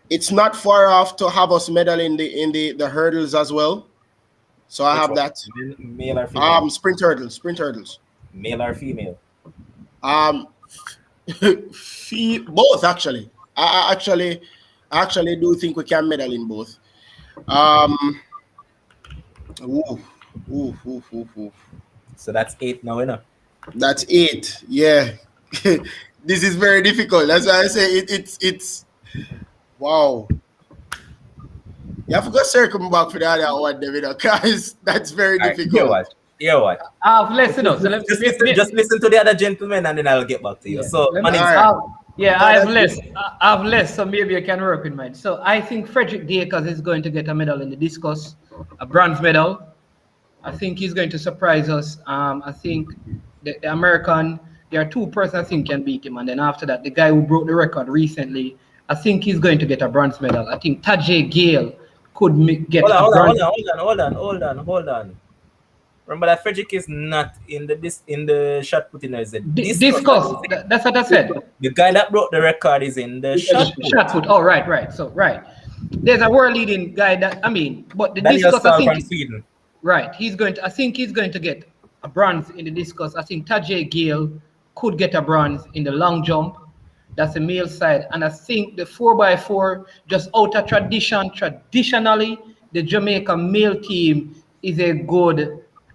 It's not far off to have us medal in the hurdles as well. So I have that. Male or female? Sprint hurdles. Male or female? Both actually. I actually do think we can medal in both. So that's 8 now, innit? That's 8. Yeah. This is very difficult. That's why I say it's wow. You have to go circle back for the other one, David, because that's very difficult. Hear what? I've listened. So just listen to the other gentlemen and then I'll get back to you. Yeah. So, I've less, so maybe I can work in mine. So I think Frederick Dakers is going to get a medal in the discus, a bronze medal. I think he's going to surprise us. I think the American, there are 2 persons I think can beat him, and then after that, the guy who broke the record recently, I think he's going to get a bronze medal. I think Tajay Gale could get a bronze. Hold on. Remember that Frederick is not in the shot put in. Is it discus? That's what I said. The guy that broke the record is in the shot put. Oh, right. So there's a world leading guy but the discus I think from Sweden. Right. I think he's going to get a bronze in the discus. I think Tajay Gale could get a bronze in the long jump. That's the male side. And I think the 4x4, just out of tradition, traditionally, the Jamaica male team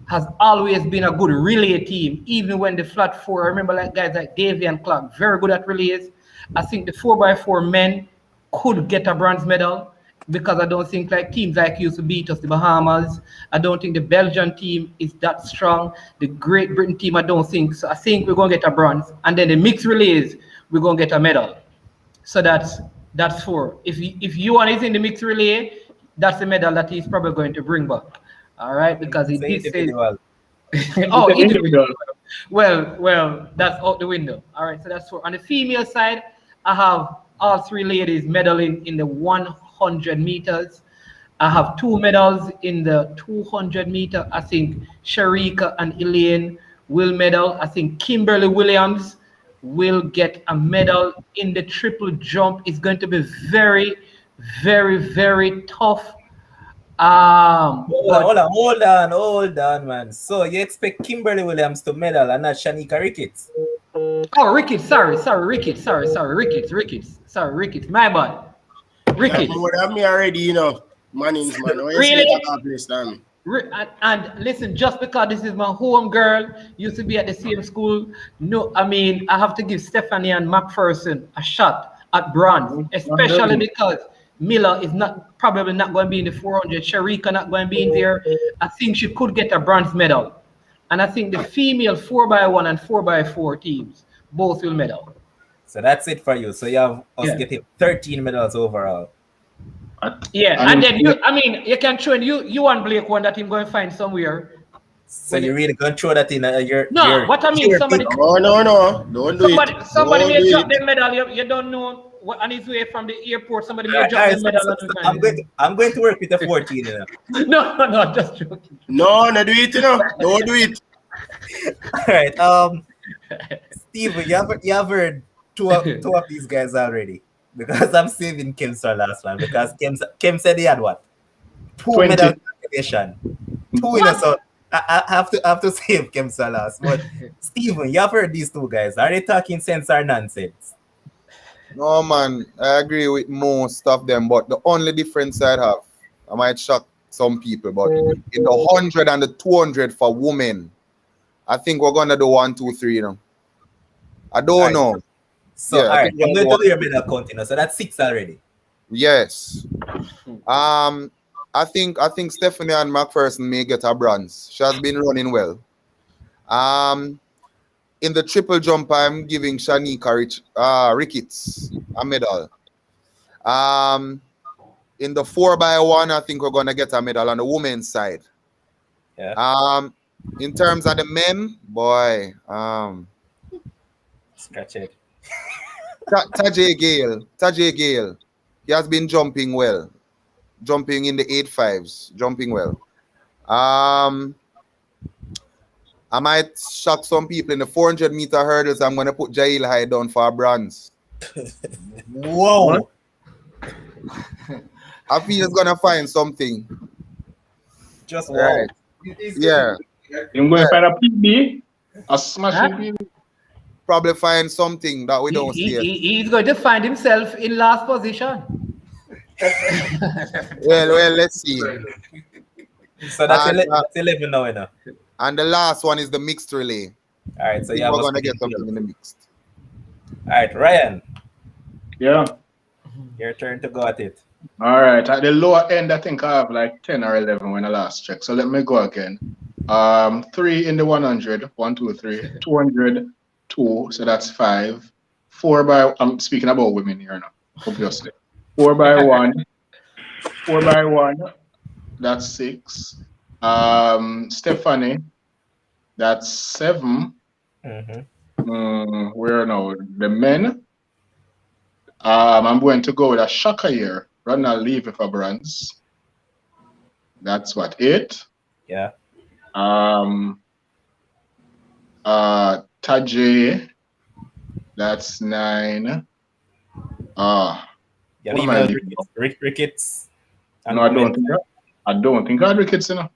has always been a good relay team, even when the flat 4, I remember guys like Davy and Clark, very good at relays. I think the 4x4 men could get a bronze medal because I don't think teams used to beat us, the Bahamas. I don't think the Belgian team is that strong. The Great Britain team, I don't think. So I think we're going to get a bronze. And then the mixed relays, we're going to get a medal. So that's 4. If Yuan is in the mixed relay, that's the medal that he's probably going to bring back. All right, because he did say, individual. Well, that's out the window. All right, so that's 4. On the female side, I have all 3 ladies medaling in the 100 meters. I have 2 medals in the 200 meter. I think Sharika and Elaine will medal. I think Kimberly Williams will get a medal in the triple jump. It's going to be very, very, very tough. Hold on, man. So you expect Kimberly Williams to medal and not Shanika Ricketts? Oh, Ricketts. Sorry, Ricketts. Ricketts. My bad. That's Ricketts. more than me already, you know. Mannings, man. Why you say Really? that up this time? And listen, just because this is my home girl, used to be at the same school. No, I mean, I have to give Stephanie and McPherson a shot at bronze, especially because Miller is probably not going to be in the 400. Sharika not going to be in there. I think she could get a bronze medal. And I think the female 4x1 and 4x4 teams both will medal. So that's it for you. So you have us getting 13 medals overall. Yeah, and then you can throw in you and Blake one that I'm going to find somewhere. So you really going to throw that in your... What I mean, somebody... No. Don't do it. Somebody may drop the medal. You don't know what on his way from the airport. Somebody may drop the medal. I'm going to work with the 14. You know? No, just joking. No, do it, you know. Don't do it. All right. Steve, you have heard two of these guys already. Because I'm saving Kim's for last one. Because Kim said he had what? 2 medal competition. 2 in a so I have to save Kim Salas. But Stephen, you have heard these two guys. Are they talking sense or nonsense? No, man. I agree with most of them. But the only difference I have, I might shock some people, but in the 100 and the 200 for women, I think we're going to do 1, 2, 3, you know. I don't know. So, all right, I'm going to do your medal count, you know. So that's 6 already. Yes. I think Stephanie and McPherson may get a bronze. She has been running well. In the triple jump, I'm giving Shanika Ricketts a medal. In the 4x1, I think we're gonna get a medal on the women's side. Yeah. In terms of the men, boy, scratch it. Tajay Gale, he has been jumping well. Jumping in the 8.5s, jumping well. I might shock some people in the 400-meter hurdles. I'm going to put Jail High down for a bronze. Whoa. I feel it's going to find something. Just right. Yeah. You're going to find a PB? A smashing PB? Probably find something that we don't see. He's going to find himself in last position. well, let's see. So that's 11 now, you know. And the last one is the mixed relay. All right, so we're going to get something in the mixed. All right, Ryan. Yeah. Your turn to go at it. All right, at the lower end, I think I have like 10 or 11 when I last checked. So let me go again. 3 in the 100, 1, 2, 3, 200, 2, so that's 5. 4 by, I'm speaking about women here now, obviously. 4x1, 4x1, that's 6. Stephanie, that's 7. Where now? The men. I'm going to go with a Shaka here. Ronald Levy for bronze. That's what, 8. Yeah. Tajay, that's 9. Ricketts. No, I don't think I had Ricketts, you know.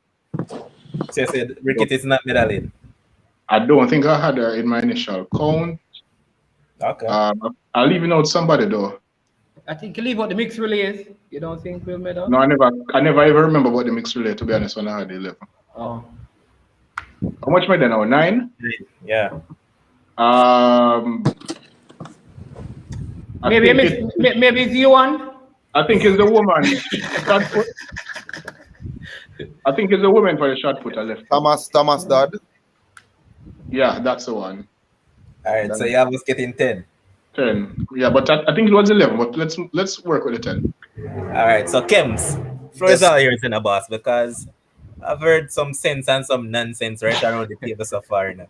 So you said Ricketts is not medaling? I don't think I had her in my initial count. Okay. I'll leave out somebody though. I think you leave out the mixed relays. You don't think we'll medal? No, I never ever remember about the mixed relay, to be honest, when I had the 11. Oh. How much made I now? 9? Yeah. Maybe it's you one. I think it's the woman. I think it's the woman for the shot put. I left. Thomas Dodd. Yeah, that's the one. All right, so you was getting 10. 10. Yeah, but I think it was 11. But let's work with the 10. All right, so Kems, floor is all yours in a boss, because I've heard some sense and some nonsense right around the table so far now.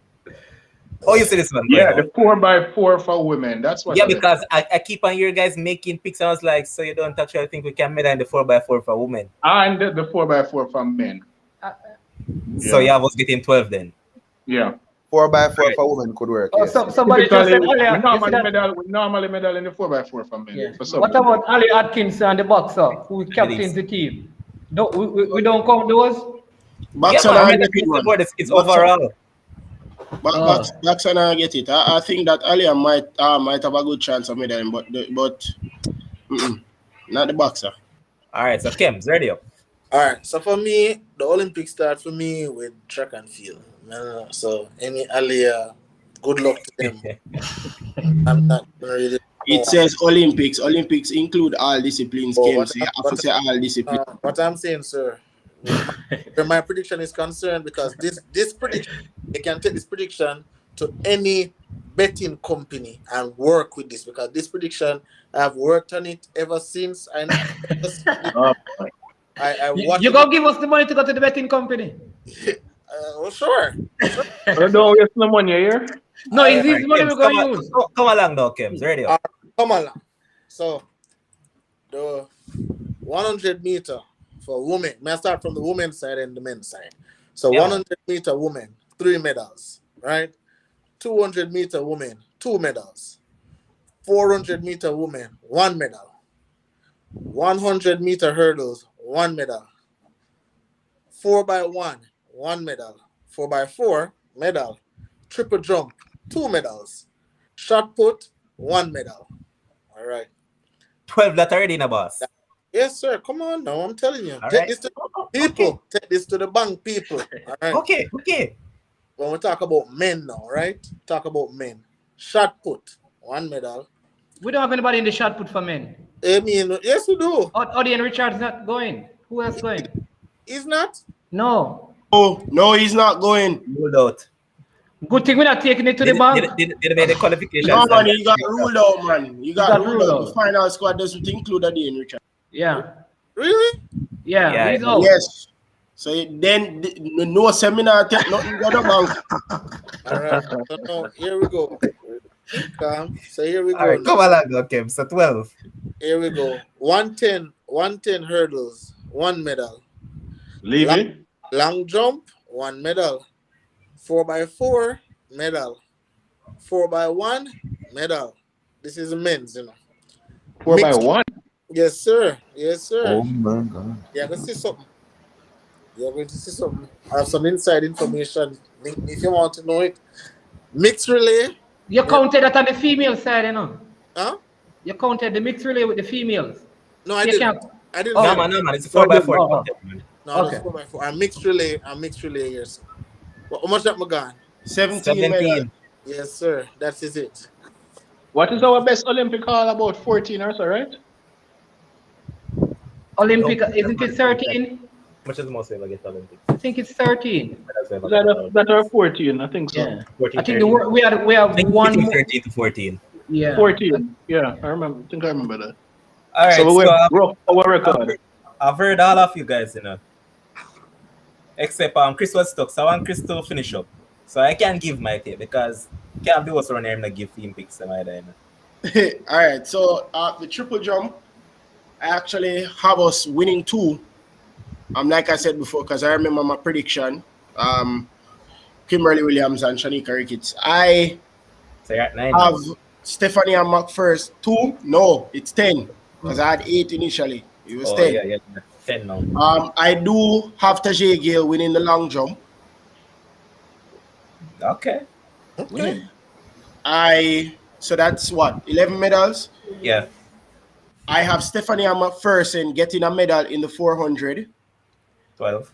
Oh, you see this one? Yeah, the 4x4 for women. That's what. Yeah, because I keep on hearing guys making picks, and I was like, so you don't actually think we can medal in the 4x4 for women? And the 4x4 for men. So yeah, I was getting 12 then. Yeah. 4x4 for women could work. Oh, yes. somebody just said we earlier. normally medal in the 4x4 for men. Yeah. For What about Ali Atkins and the boxer who captains the team? No, we don't count those. Boxer man, now I get it, man. it's overall. Boxer now get it. I think that Alia might have a good chance of medaling, but not the boxer. All right, so Kim's ready up. All right. So for me, the Olympics start for me with track and field. So any Alia, good luck to them. I'm not really. It says Olympics. Olympics include all disciplines, Kim. So you have to say all disciplines. What I'm saying, sir, where my prediction is concerned, because this prediction, you can take this prediction to any betting company and work with this, because this prediction, I've worked on it ever since. I watched You gonna give us the money to go to the betting company? well, sure. Don't waste no money here. No, it's his money Kims, we're gonna use. come along now, Kim's ready up. Come along. So the 100 meter for women. May I start from the women's side and the men's side? So 100 meter women, 3 medals, right? 200 meter women, 2 medals. 400 meter women, 1 medal. 100 meter hurdles, 1 medal. 4x1, 1 medal. 4x4, medal. Triple jump, 2 medals. Shot put, 1 medal. All right. 12 that already in a boss. Yes, sir. Come on now. I'm telling you. All Take right. this to people. Okay. Take this to the bank, people. All right. Okay. When we talk about men now, right? Talk about men. Shot put, 1 medal. We don't have anybody in the shot put for men. I mean, yes, we do. Odian Richards not going. Who else going? He's not? No. Oh, no, he's not going. Ruled out. Good thing we're not taking it to the bank. Did they make the qualification? No, man, you got ruled out, man. You got ruled out. out. The final squad doesn't include Adean Richard. Yeah. Really? Yeah, he's out. Yes. So then, no seminar, take nothing go to bank. All right. So now, here we go. Calm. So here we go. All right, come along now, Kim. So 12. Here we go. 110 hurdles, 1 medal. Leave it. Long jump, 1 medal. 4x4, medal. 4x1, medal. This is men's, 4x1. Yes, sir. Yes, sir. Oh my God. You're going to see something. You're going to see something. I have some inside information if you want to know it. Mixed relay. You counted that on the female side, Huh? You counted the mixed relay with the females. No, I You didn't. can't. I didn't. No, man. It's a 4x4. No, Okay. it's 4x4. I'm mixed relay. Yes. Well, how much that my gone? 17 medal. Yes, sir. That is it. What is our best Olympic all about 14 or so, right? Olympic, isn't it 13? Much is the most we ever get Olympics? I think it's 13. That are 14, I think so. Yeah. 14, I think we have one more. 13 to 14. Yeah. 14. Yeah, I think I remember that. All right, So we broke our record. I've heard all of you guys, except Chris was stuck. So I want Chris to finish up. So I can't give my take because can't be what's around here and give team picks either. All right, so the triple jump, I actually have us winning 2. Like I said before, because I remember my prediction. Kimberly Williams and Shanika Ricketts. I So you're at 9. have Stephanie and Mac first. 2? No, it's 10. Because I had 8 initially. It was 10. Yeah, 10 now. I do have Tajay Gale winning the long jump. Okay. So that's what, 11 medals? Yeah. I have Stephanie and McPherson getting a medal in the 400. 12.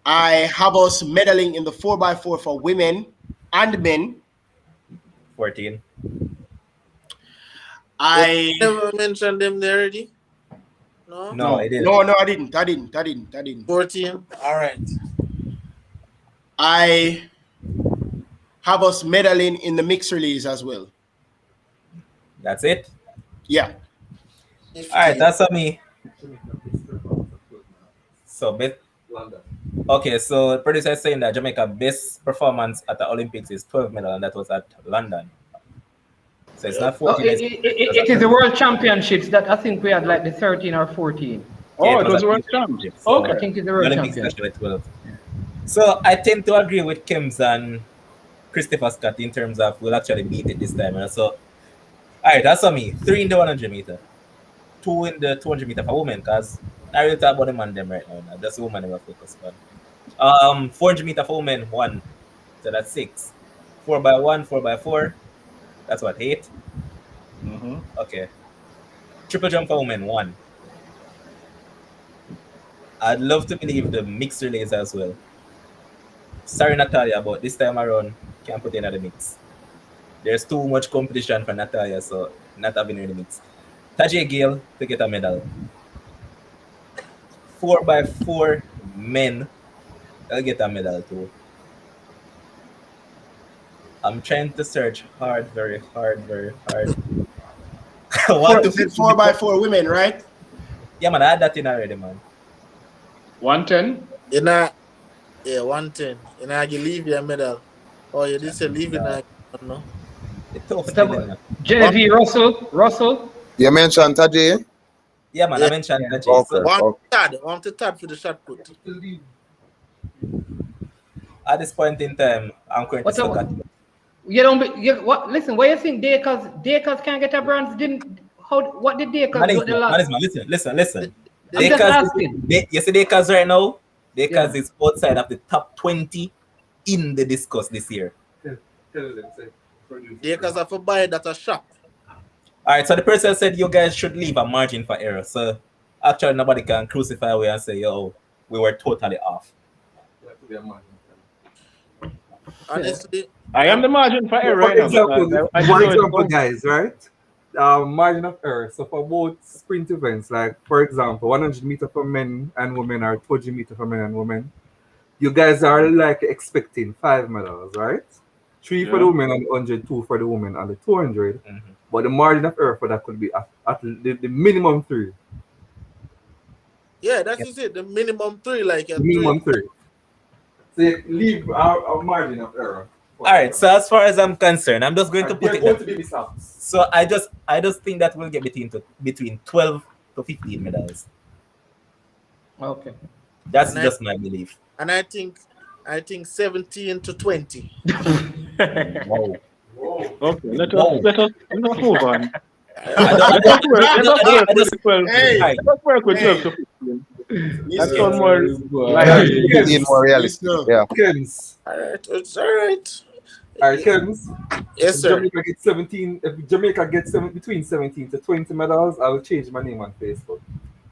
I have us medaling in the 4x4 for women and men. 14. I never mentioned them there already. No, I didn't. No, I didn't. 14. All right. I have us medaling in the mixed relays as well. That's it. Yeah. All right, that's on me. So, okay, so the producer is saying that Jamaica best performance at the Olympics is 12 medal, and that was at London. So it's not 14. It is the World Championships that I think we had like the 13 or 14. Oh, it was World Championships. So I think it's the World Olympics Championships. actually 12. So I tend to agree with Kims and Christopher Scott in terms of we'll actually beat it this time. And so, all right, that's on me. 3 in the 100 meter, 2 in the 200 meter for women, because I really talk about the man them right now. That's the woman I'm focus on. 400 meter for women, 1. So that's 6. 4x1, 4x4. That's what, 8? Okay. Triple jump for women, 1. I'd love to believe the mixed relays as well. Sorry, Natalia, but this time around, can't put in the mix. There's too much competition for Natalia, so not having her in the mix. Tajay Gale to get a medal. 4x4 men, I'll get a medal too. I'm trying to search hard, very hard. What is it? 4x4 women, right? Yeah, man, I had that in already, man. 110. Yeah, 110. You leave your medal. Oh, you did say leave in no? It's tough. Genevieve Russell. You mentioned Tajay? Yeah, man, Yeah. I mentioned that. Okay. One to tad for the shot put. At this point in time, I'm going to stuck at. You don't. What? Listen, what you think? Dakers can't get a bronze. What did Dakers do the last? Listen. I'm just asking. You see Dakers right now? Dakers is outside of the top 20 in the discus this year. Dakers have to buy that a shop. All right, so the person said you guys should leave a margin for error. So actually, nobody can crucify away and say, yo, we were totally off. Honestly, I am the margin for error. For example, one example, know. guys, right? Margin of error. So for both sprint events, like for example, 100 meter for men and women or 200 meter for men and women, you guys are like expecting 5 medals, right? 3 for the women and 100, 2 for the women and the 200. But the margin of error for that could be at the minimum 3. yeah, that's just it. The minimum 3, like a Minimum 3. So you leave our margin of error. All right, so as far as I'm concerned, I'm just going to put it going to be mishaps. So I just think that we'll get between 12 to 15 medals. Okay. That's just my belief. And I think 17 to 20. Wow. Okay, let us move on. Let's work with 12 to 15. That's one more. More realistic. Yeah. Kens. All right, it's all right. All right, Kens. Yes, If sir. Jamaica gets 17. If Jamaica gets between 17 to 20 medals, I will change my name on Facebook.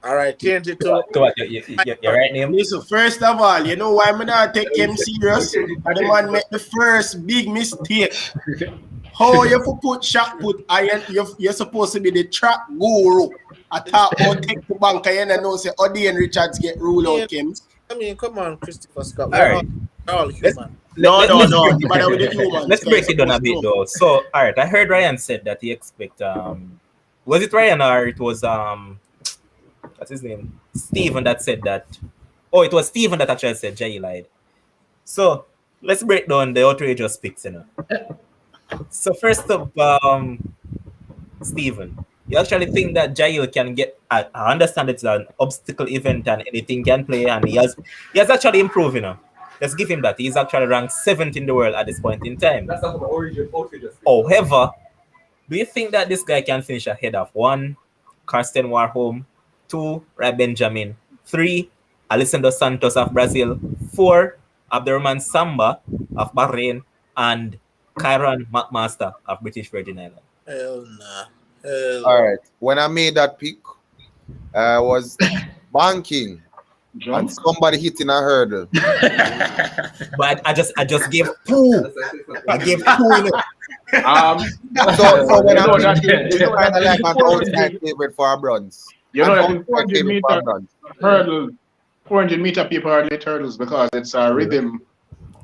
All right, change it to. To what? Your right name? Listen, first of all, you know why I'm not take him serious? And the man make the first big mistake. How you for put shot put? You're supposed to be the track guru. I thought about take the bank and know say Odian Richards get ruled out, Kims. I mean, come on, Christopher Scott. All right. We're all human. No. You matter with the humans. Let's break it down a bit though. So, all right, I heard Ryan said that he expect was it Ryan or it was what's his name? Steven that said that. Oh, it was Steven that actually said Jay lied. So let's break down the outrageous picks, you know. So first up, Steven, you actually think that Jail can get? I understand it's an obstacle event and anything can play, and he has actually improved, you know. Let's give him that. He's actually ranked 7th in the world at this point in time. That's not outrageous. However, do you think that this guy can finish ahead of 1, Karsten Warholm, 2, Ray Benjamin, 3, Alessandro Santos of Brazil, 4, Abdurrahman Samba of Bahrain, and Kyron McMaster of British Virgin Islands? Hell nah. All right. When I made that pick, I was banking. And somebody hitting a hurdle. But I just gave 2. I gave 2 in it. So when I'm kind of like an outside favorite for a bronze. You know, 400 meter hurdle, 400 meter people are late hurdles because it's a rhythm.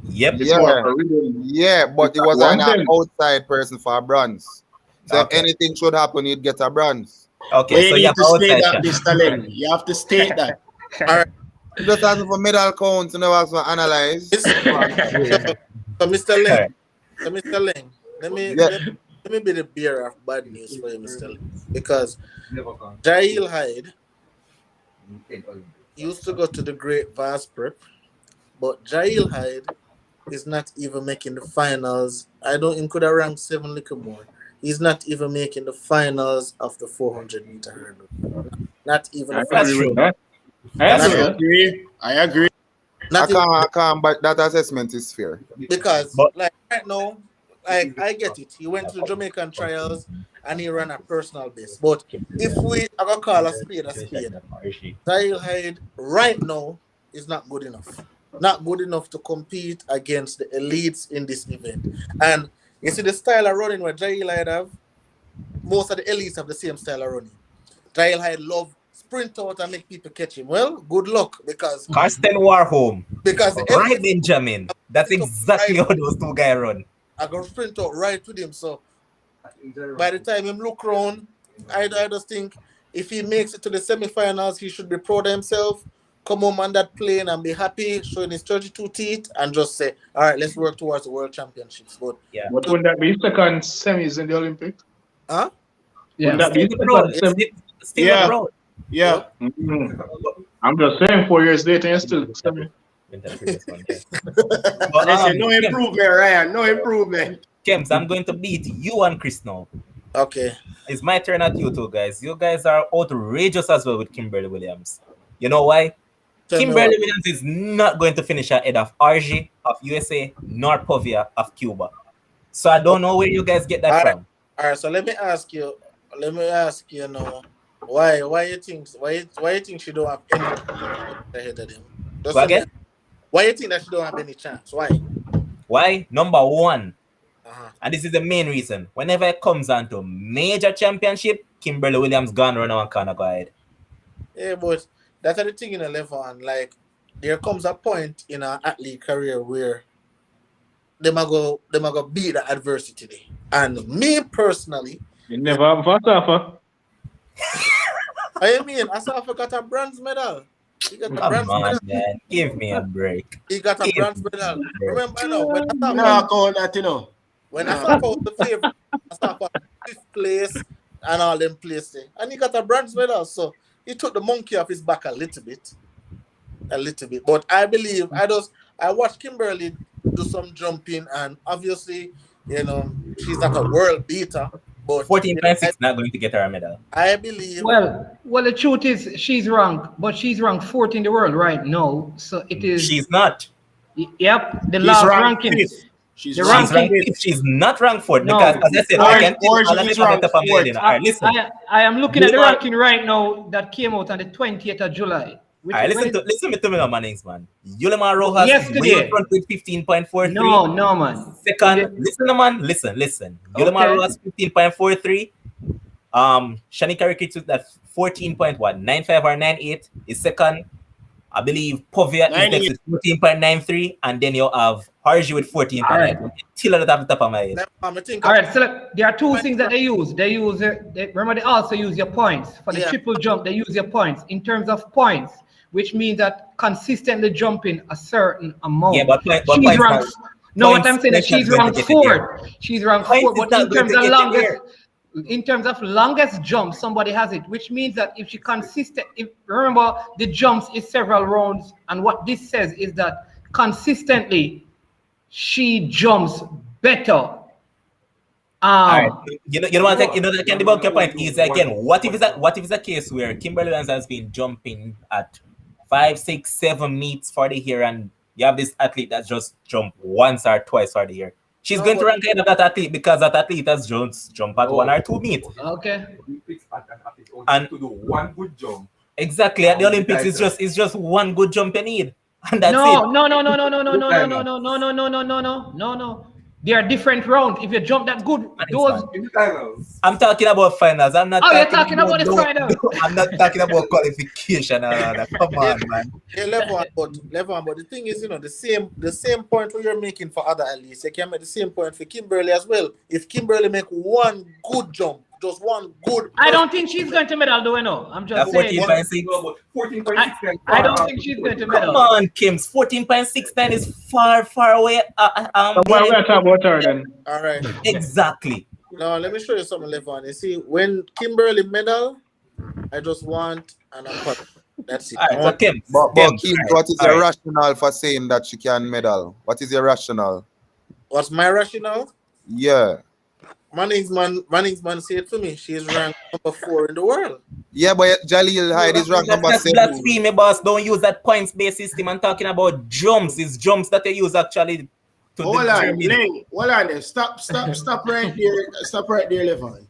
Yep. It's more of a rhythm. Yeah, but it was an outside person for a bronze. So if anything should happen, you'd get a bronze. Okay, so you you have to state that, Mr. Len. You have to state that. All right. Just asking for medal counts, you know, as for analyze. So, Mr. Len. So, Mr. Len, let me be the bearer of bad news for you, Mr. Len. Because Jail Hyde used to go to the Great Vast Prep, but Jail Hyde is not even making the finals. He could have ranked 7 little more. He's not even making the finals of the 400 meter hurdle. Not even the That's finals. true. That's true. I agree. I can't, but that assessment is fair. Because But- like right now, like I get it. He went to the Jamaican trials and he ran a personal best. But if we are gonna call a spade, Zahil Hyde right now is not good enough. Not good enough to compete against the elites in this event. And you see the style of running where Zahil Hyde have, most of the elites have the same style of running. Zahil Hyde love sprint out and make people catch him. Well, good luck because Karsten Warholm. because the Right, elites Benjamin. That's exactly how those two guys run. are gonna sprint out right with him. So by the time him look round, I just think if he makes it to the semi-finals, he should be proud of himself, come home on that plane and be happy, showing his 32 teeth, and just say, all right, let's work towards the World Championships. But But wouldn't that be second semis in the Olympics? huh? Wouldn't Yeah. that be Bro, second semi? still Yeah. bro. Yeah. I'm just saying, 4 years later, you're still semi. But, Listen, no improvement, Ryan. No improvement. Kems, I'm going to beat you and Chris now. Okay. It's my turn at you two guys. You guys are outrageous as well with Kimberly Williams. You know why? Tell me Kimberly what. Williams is not going to finish ahead of RG of USA nor Povia of Cuba. So I don't know where you guys get that All right. from. All right, so let me ask you now, why you think she don't have any ahead of him? Just Go again? why you think that she don't have any chance? Why? Why? Number one, Uh-huh. and this is the main reason. Whenever it comes on to major championship, Kimberly Williams gone run on corner go ahead. Yeah, but that's the thing in the level on. Like, there comes a point in an athlete career where they might go beat the adversity there. And me personally, You never have a suffer. I mean, Asafa got a bronze medal. He got a Come bronze on, medal. man. Give me a break. He got a bronze medal. Remember now, when Asafa, Nah, call that, you know. when Asafa was the favorite, Asafa 5th place and all them places there. And he got a bronze medal. So he took the monkey off his back a little bit. But I believe I watched Kimberly do some jumping, and obviously, she's not a world beater. But 14.6 not going to get her a medal. I believe Well, the truth is she's ranked 4th in the world right now. So it is. She's not. Yep, the She's last ranked ranking. fifth. She's The She's ranked ranking- ranked fifth. She's not ranked fourth No. because, as I said, Or- I can or all of she's them on the ranked top of my head. fourth. All right, listen. I am looking at the You are- ranking right now that came out on the 20th of July. All right, listen to me, Mannings, man. Yulimar Rojas Yesterday. way in front with 15.43. No, man. Second, listen, man. Listen. Yulimar Okay. Rojas 15.43. Shanika Ricketts with that 14.95 or 98 is second. I believe Povia is next with 14.93, and then you have Harji with 14.9. All Till at the top of my head. I think All right, so there are two things that they use. Remember, they also use your points. For the Yeah. triple jump, they use your points. In terms of points, which means that consistently jumping a certain amount. Yeah, but she's points ranked. are- No, what points I'm saying is she's not going ranked to get you there. 4th. She's ranked Points 4th. is But not in going terms to of get you longest, there. in terms of longest jump, somebody has it, which means that if she remember the jumps is several rounds, and what this says is that consistently she jumps better. All right. You know what that can debunk your point is again, what if it's a case where Kimberly Williams has been jumping at 5, 6, 7 meets for the year, and you have this athlete that just jumped once or twice for the year. She's going to rank ahead of that athlete because that athlete has just jumped at 1 or 2 meets. Okay. And to do one good jump. exactly at the Olympics, it's just one good jump you need, and that's it. No. They are different rounds. If you jump that good, those. In the finals. I'm talking about finals. I'm not. Oh, you're talking about the final. I'm not talking about qualification. Come on, man. Yeah, level one, but the thing is, the same point you're making for other athletes, you can make the same point for Kimberly as well. If Kimberly make one good jump, just one good. I don't think she's going to medal, though. No, I'm just saying. 14.6. 14.6. I don't think she's going to Come medal. on, Kims. 14.69 is far away. So why we are talking about her then? All right. Exactly. Now let me show you something, Levon. You see, when Kimberly medal, I just want an apart. That's it. All right, so Kims. But Kims, Kim, all right, what is all your right. rationale for saying that she can medal? What is your rationale? What's my rationale? Yeah. Manningsman said to me, she's ranked number 4 in the world. Yeah, but Jaleel Hyde is ranked number That's 7. blasphemy, boss. Don't use that points-based system. I'm talking about jumps. It's jumps that they use actually to Hold on, determine. Ling. Hold on there. Stop right there. Stop right there, Levon.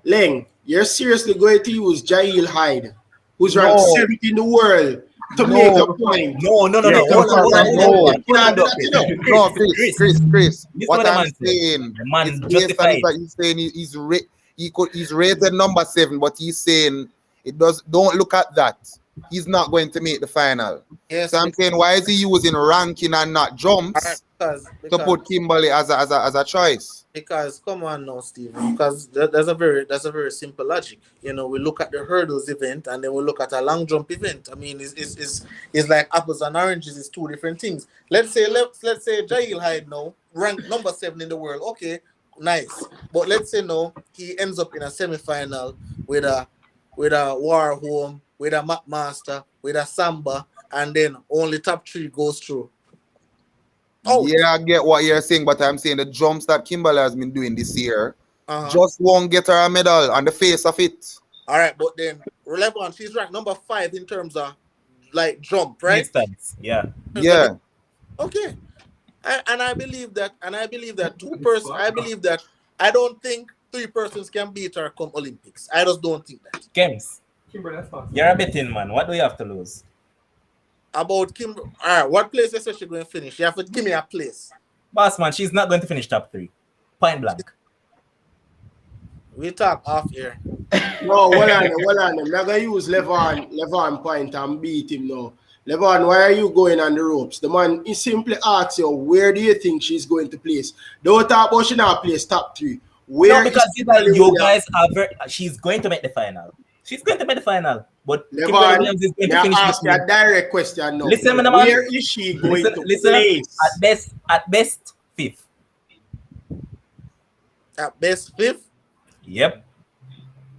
Ling, you're seriously going to use Jaleel Hyde, who's ranked 7th in the world, to make a point? No. Hold on. No, Chris. This What what the I'm man said. saying The man is based on justified. that he's saying he's rated number 7, but he's saying don't look at that. He's not going to make the final. Yes, So I'm saying, why is he using ranking and not jumps because to put Kimberly as a choice? Because come on now, Stephen. Because there's a very simple logic. You know, we look at the hurdles event and then we look at a long jump event. I mean, it's like apples and oranges. It's two different things. Let's say Jaleel Hyde now ranked number 7 in the world. Okay, nice. But let's say no, he ends up in a semi-final with a War Home, with a Map Master, with a Samba, and then only top 3 goes through. Oh, yeah, I get what you're saying, but I'm saying the jumps that Kimberly has been doing this year just won't get her a medal on the face of it. All right, but then relevant, she's ranked number 5 in terms of like jump, right? Distance, yeah. Yeah. Okay. And I believe that. I believe that I don't think 3 persons can beat her come Olympics. I just don't think that. Kems, you're a betting man. What do you have to lose? About Kimber, all right, what place is she going to finish? You have to give me a place. Boss man, she's not going to finish top 3. Point blank. We talk off here. No, hold on. I'm not going to use Levon point and beat him now. Levon, why are you going on the ropes? The man, he simply asks you, where do you think she's going to place? Don't talk about she not place top 3. Where no, because you guys are she's going to make the final. She's going to make the final. But Levon, Williams is going to finish ask you a direct question now. Listen, man. Where is she going to place? At best 5th. At best 5th? Yep.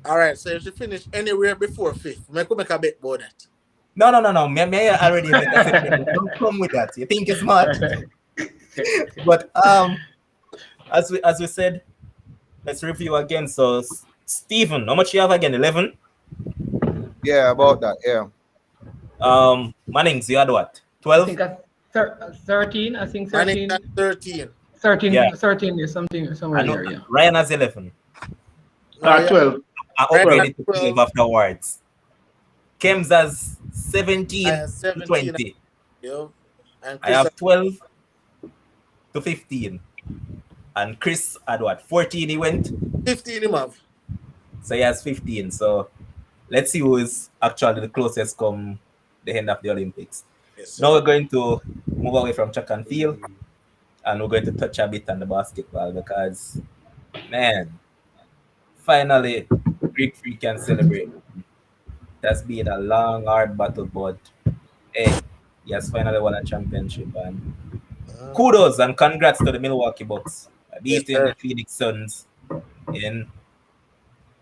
All right, so if she finish anywhere before 5th, make a bet about that. No. Me already make a statement. Don't come with that. You think you're smart. But as we said, let's review again. So Stephen, how much you have again? 11? Yeah, about that, yeah. Mannings, you had what? 12? I think 13. I think 13. 13. 13, yeah. 13 is something somewhere there, yeah. Ryan has 11. 12. I upgraded to 12 afterwards. Kems has 17 to 20. Yeah. And I have 12 to 15. And Chris had what? 14 he went? 15 him have. So he has 15. So let's see who is actually the closest come the end of the Olympics. Yes, now we're going to move away from track and field. And we're going to touch a bit on the basketball because, man, finally, Greek Freak can celebrate. It has been a long, hard battle, but hey, he has finally won a championship. And kudos and congrats to the Milwaukee Bucks beating the Phoenix Suns in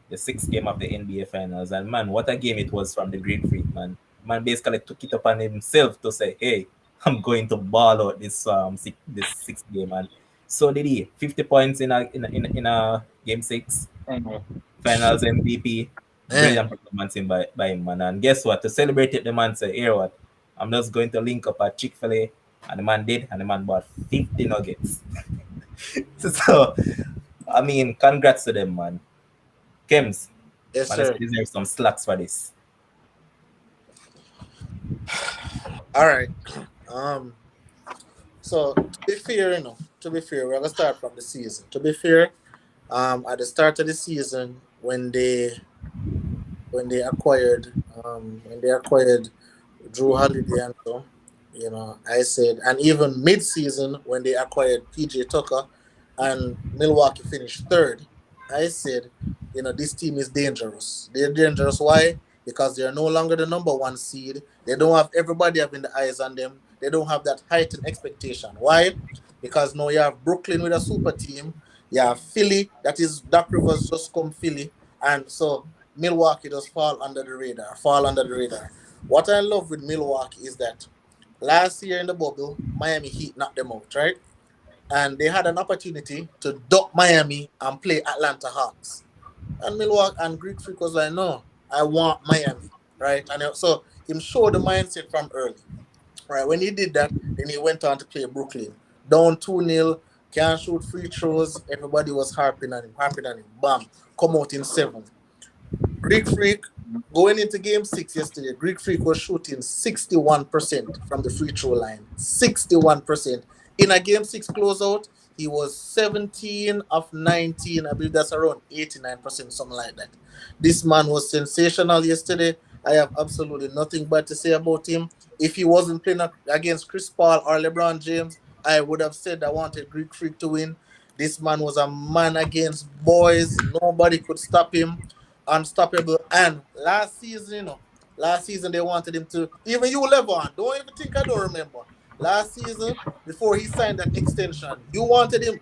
the 6th game of the NBA Finals. And man, what a game it was from the Greek Freak, man. Man basically took it upon himself to say, hey, I'm going to ball out this 6th game, and so did he. 50 points in a game 6, Finals MVP, brilliant performance by him, man. And guess what? To celebrate it, the man said, "Here, what? I'm just going to link up at Chick-fil-A," and the man did, and the man bought 50 nuggets. So, I mean, congrats to them, man. Kems, yes, man, sir. let's deserve some slacks for this. All right. So to be fair, we're gonna start from the season. To be fair, at the start of the season, when they acquired Drew Holiday and so, I said, and even mid-season when they acquired PJ Tucker and Milwaukee finished 3rd, I said, this team is dangerous. They're dangerous. Why? Because they are no longer the number 1 seed. They don't have everybody having the eyes on them. They don't have that heightened expectation. Why? Because now you have Brooklyn with a super team. You have Philly, that is Doc Rivers just come Philly. And so Milwaukee does fall under the radar. What I love with Milwaukee is that last year in the bubble, Miami Heat knocked them out, right? and they had an opportunity to duck Miami and play Atlanta Hawks. And Milwaukee and Greek Freak was like, no, I want Miami, right? And so him showed the mindset from early, right? When he did that, then he went on to play Brooklyn. Down 2-0, can't shoot free throws. Everybody was harping on him. Bam, come out in 7. Greek Freak, going into game 6 yesterday, Greek Freak was shooting 61% from the free throw line. 61%. In a game 6 closeout, he was 17 of 19. I believe that's around 89%, something like that. This man was sensational yesterday. I have absolutely nothing bad to say about him. If he wasn't playing against Chris Paul or LeBron James, I would have said I wanted Greek Freak to win. This man was a man against boys. Nobody could stop him. Unstoppable. And last season they wanted him to, even you, Levon, don't even think I don't remember. Last season, before he signed that extension, you wanted him,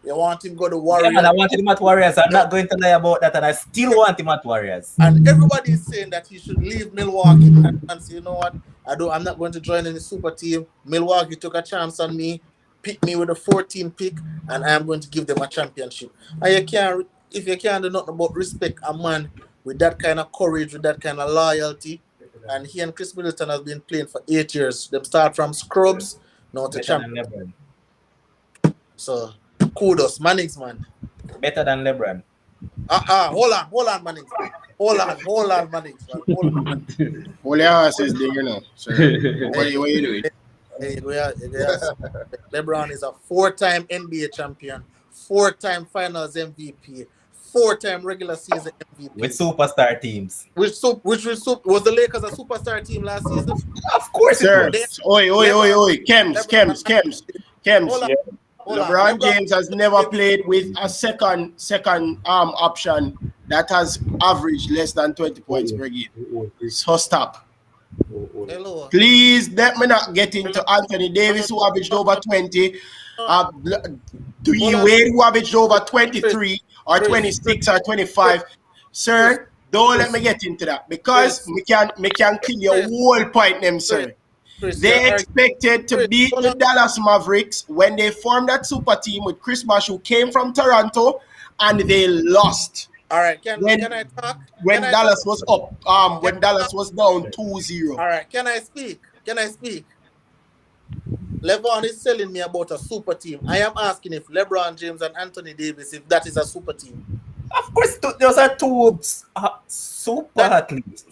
you want him to go to Warriors. Yeah, man, I wanted him at Warriors. I'm not going to lie about that, and I still want him at Warriors. And everybody is saying that he should leave Milwaukee and say, you know what, I'm not going to join any super team. Milwaukee took a chance on me, picked me with a 14 pick, and I'm going to give them a championship. And if you can't do nothing but respect a man with that kind of courage, with that kind of loyalty, and he and Chris Middleton have been playing for 8 years. They start from scrubs, now to champion. So, kudos, Mannings, man. Better than LeBron. Hold on, Mannings. Hold on, Mannings. Hold on. All your ass is there now. So, what you doing? LeBron is a 4-time NBA champion, 4-time Finals MVP, 4-time regular season MVP. With superstar teams. Was the Lakers a superstar team last season? Of course, sir. Oi. Kems. LeBron James has never played with a second option that has averaged less than 20 points per game. So stop. Hello. Please let me not get into Anthony Davis, who averaged over 20. Dwayne Wade, who averaged over 23 or 26 or 25. Sir, don't let me get into that, because me can kill your whole point, them, sir. They expected to beat the Dallas Mavericks when they formed that super team with Chris Bosh, who came from Toronto, and they lost. All right, can I talk? When Dallas was up, when Dallas was down 2-0. All right, can I speak? LeBron is telling me about a super team. I am asking if LeBron James and Anthony Davis, if that is a super team. Of course, those are two super athletes.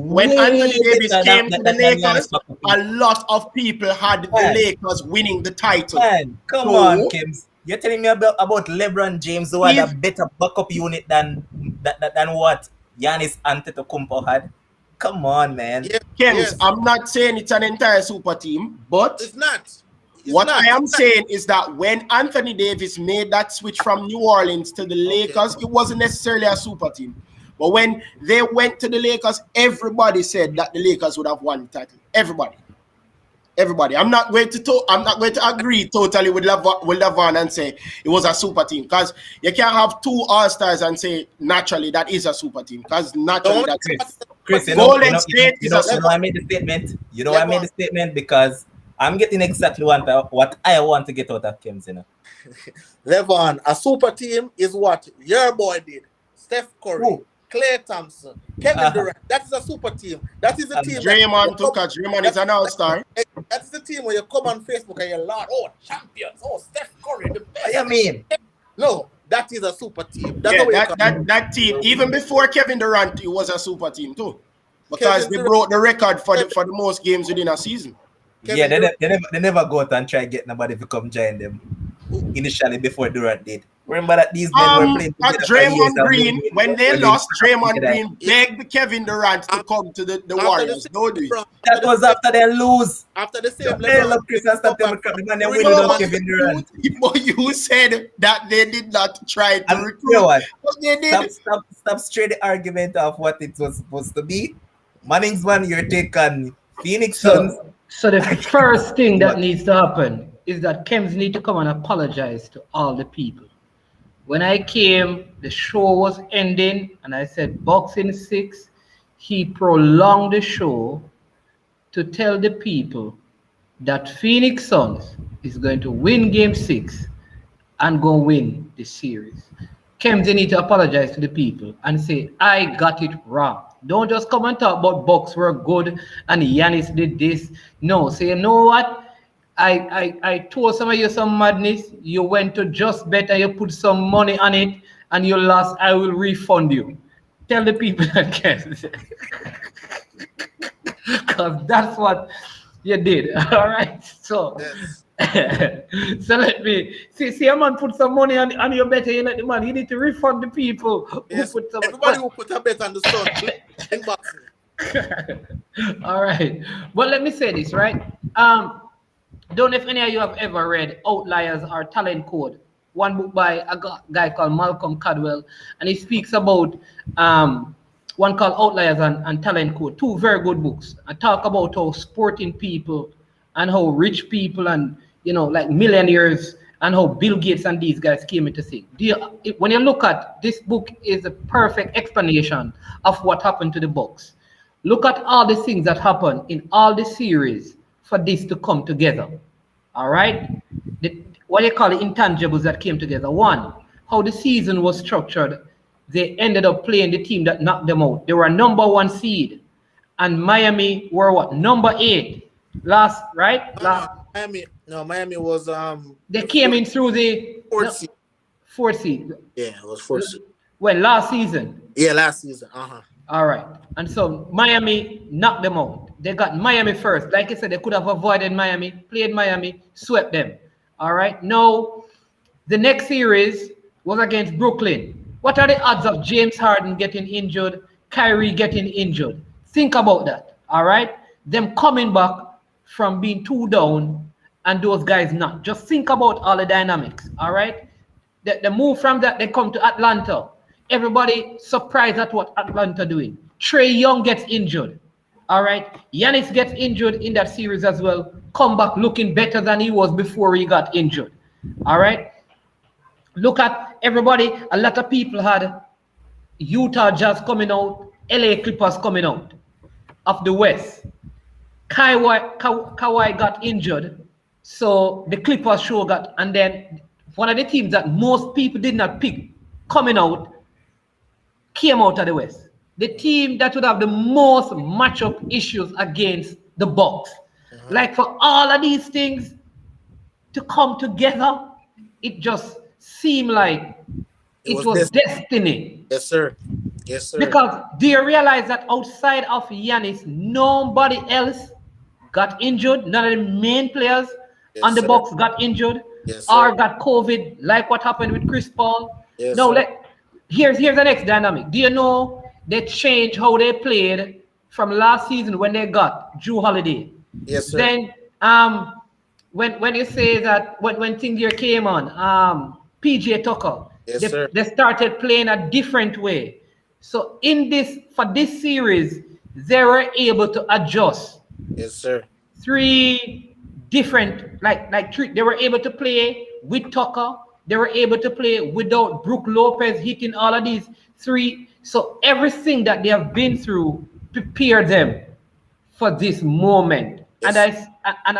When Anthony Davis came to the Lakers, a lot of people had the Lakers winning the title. Man, come on, Kims. You're telling me about LeBron James, who had a better backup unit than what Giannis Antetokounmpo had? Come on, man. Kems, I'm not saying it's an entire super team, but it's not. I am saying is that when Anthony Davis made that switch from New Orleans to the Lakers, it wasn't necessarily a super team. But when they went to the Lakers, everybody said that the Lakers would have won the title. Everybody. I'm not going to agree totally with LeVon and say it was a super team, because you can't have two All-Stars and say naturally that is a super team, because naturally that's Chris, Golden State is a super team. I made the statement. I made the statement because I'm getting exactly what I want to get out of Kims, LeVon, a super team is what your boy did. Steph Curry, Klay Thompson, Kevin Durant. That is a super team. That is a team. Draymond Draymond is an all-star. That's the team where you come on Facebook and you're like, champions. Steph Curry, the best. What do you mean? No, that is a super team. That team, even before Kevin Durant, it was a super team too, because they broke the record for the most games within a season. They never go out and try to get nobody to come join them initially before Durant did. Remember that these men were playing at Draymond Green, when they lost, Draymond Green begged Kevin Durant to come to the Warriors. That was after they lose. After the same Kevin Durant. But you said that they did not try to recruit. You know what? They did. Stop straight the argument of what it was supposed to be. Mannings, man, you're taking Phoenix Suns. So the first thing that needs to happen is that Kems need to come and apologize to all the people. When I came, the show was ending, and I said, Boxing 6, he prolonged the show to tell the people that Phoenix Suns is going to win game 6 and go win the series. Kems, you need to apologize to the people and say, I got it wrong. Don't just come and talk about Bucks were good and Giannis did this. No, say, you know what? I told some of you some madness. You went to Just Bet and you put some money on it and you lost. I will refund you. Tell the people that, Kems. Because that's what you did. All right. So, so let me see a man put some money on your bet and you let the man. You need to refund the people Yes, who put some everybody who put a bet on the Sun, inbox me. All right. But let me say this, right? Don't know if any of you have ever read Outliers or Talent Code, one book by a guy called Malcolm Cadwell, and he speaks about one called Outliers and Talent Code, two very good books. I talk about how sporting people and how rich people and, you know, like millionaires and how Bill Gates and these guys came into thing. When you look at this book, is a perfect explanation of what happened to the Bucks. Look at all the things that happened in all the series for this to come together. All right? What you call the intangibles that came together. One, how the season was structured. They ended up playing the team that knocked them out. They were #1 seed. And Miami were what? #8. Last, right? Miami was they came in through the fourth seed. Fourth seed. Yeah, it was fourth seed. Well, last season. Yeah, last season. All right. And so Miami knocked them out. They got Miami first. Like I said, they could have avoided Miami, played Miami, swept them. All right. Now, the next series was against Brooklyn. What are the odds of James Harden getting injured, Kyrie getting injured? Think about that. All right. Them coming back from being 2 down and those guys not. Just think about all the dynamics. All right. The move from that, they come to Atlanta. Everybody surprised at what Atlanta doing. Trae Young gets injured. All right. Giannis gets injured in that series as well. Come back looking better than he was before he got injured. All right. Look at everybody. A lot of people had Utah Jazz coming out, LA Clippers coming out of the West. Kawhi got injured. So the Clippers show got, and then one of the teams that most people did not pick coming out came out of the West. The team that would have the most matchup issues against the Bucks. Like for all of these things to come together, it just seemed like it was destiny. Yes, sir. Yes, sir. Because do you realize that outside of Giannis, nobody else got injured? None of the main players on the Bucks got injured or got COVID, like what happened with Chris Paul. Yes, no, sir. Here's the next dynamic. Do you know they changed how they played from last season when they got Drew Holiday? Yes, sir. Then when you say that when things here came on, PJ Tucker, they started playing a different way. So for this series, they were able to adjust. Yes, sir. 3 different they were able to play with Tucker. They were able to play without Brook Lopez hitting all of these 3. So everything that they have been through prepared them for this moment. Yes. And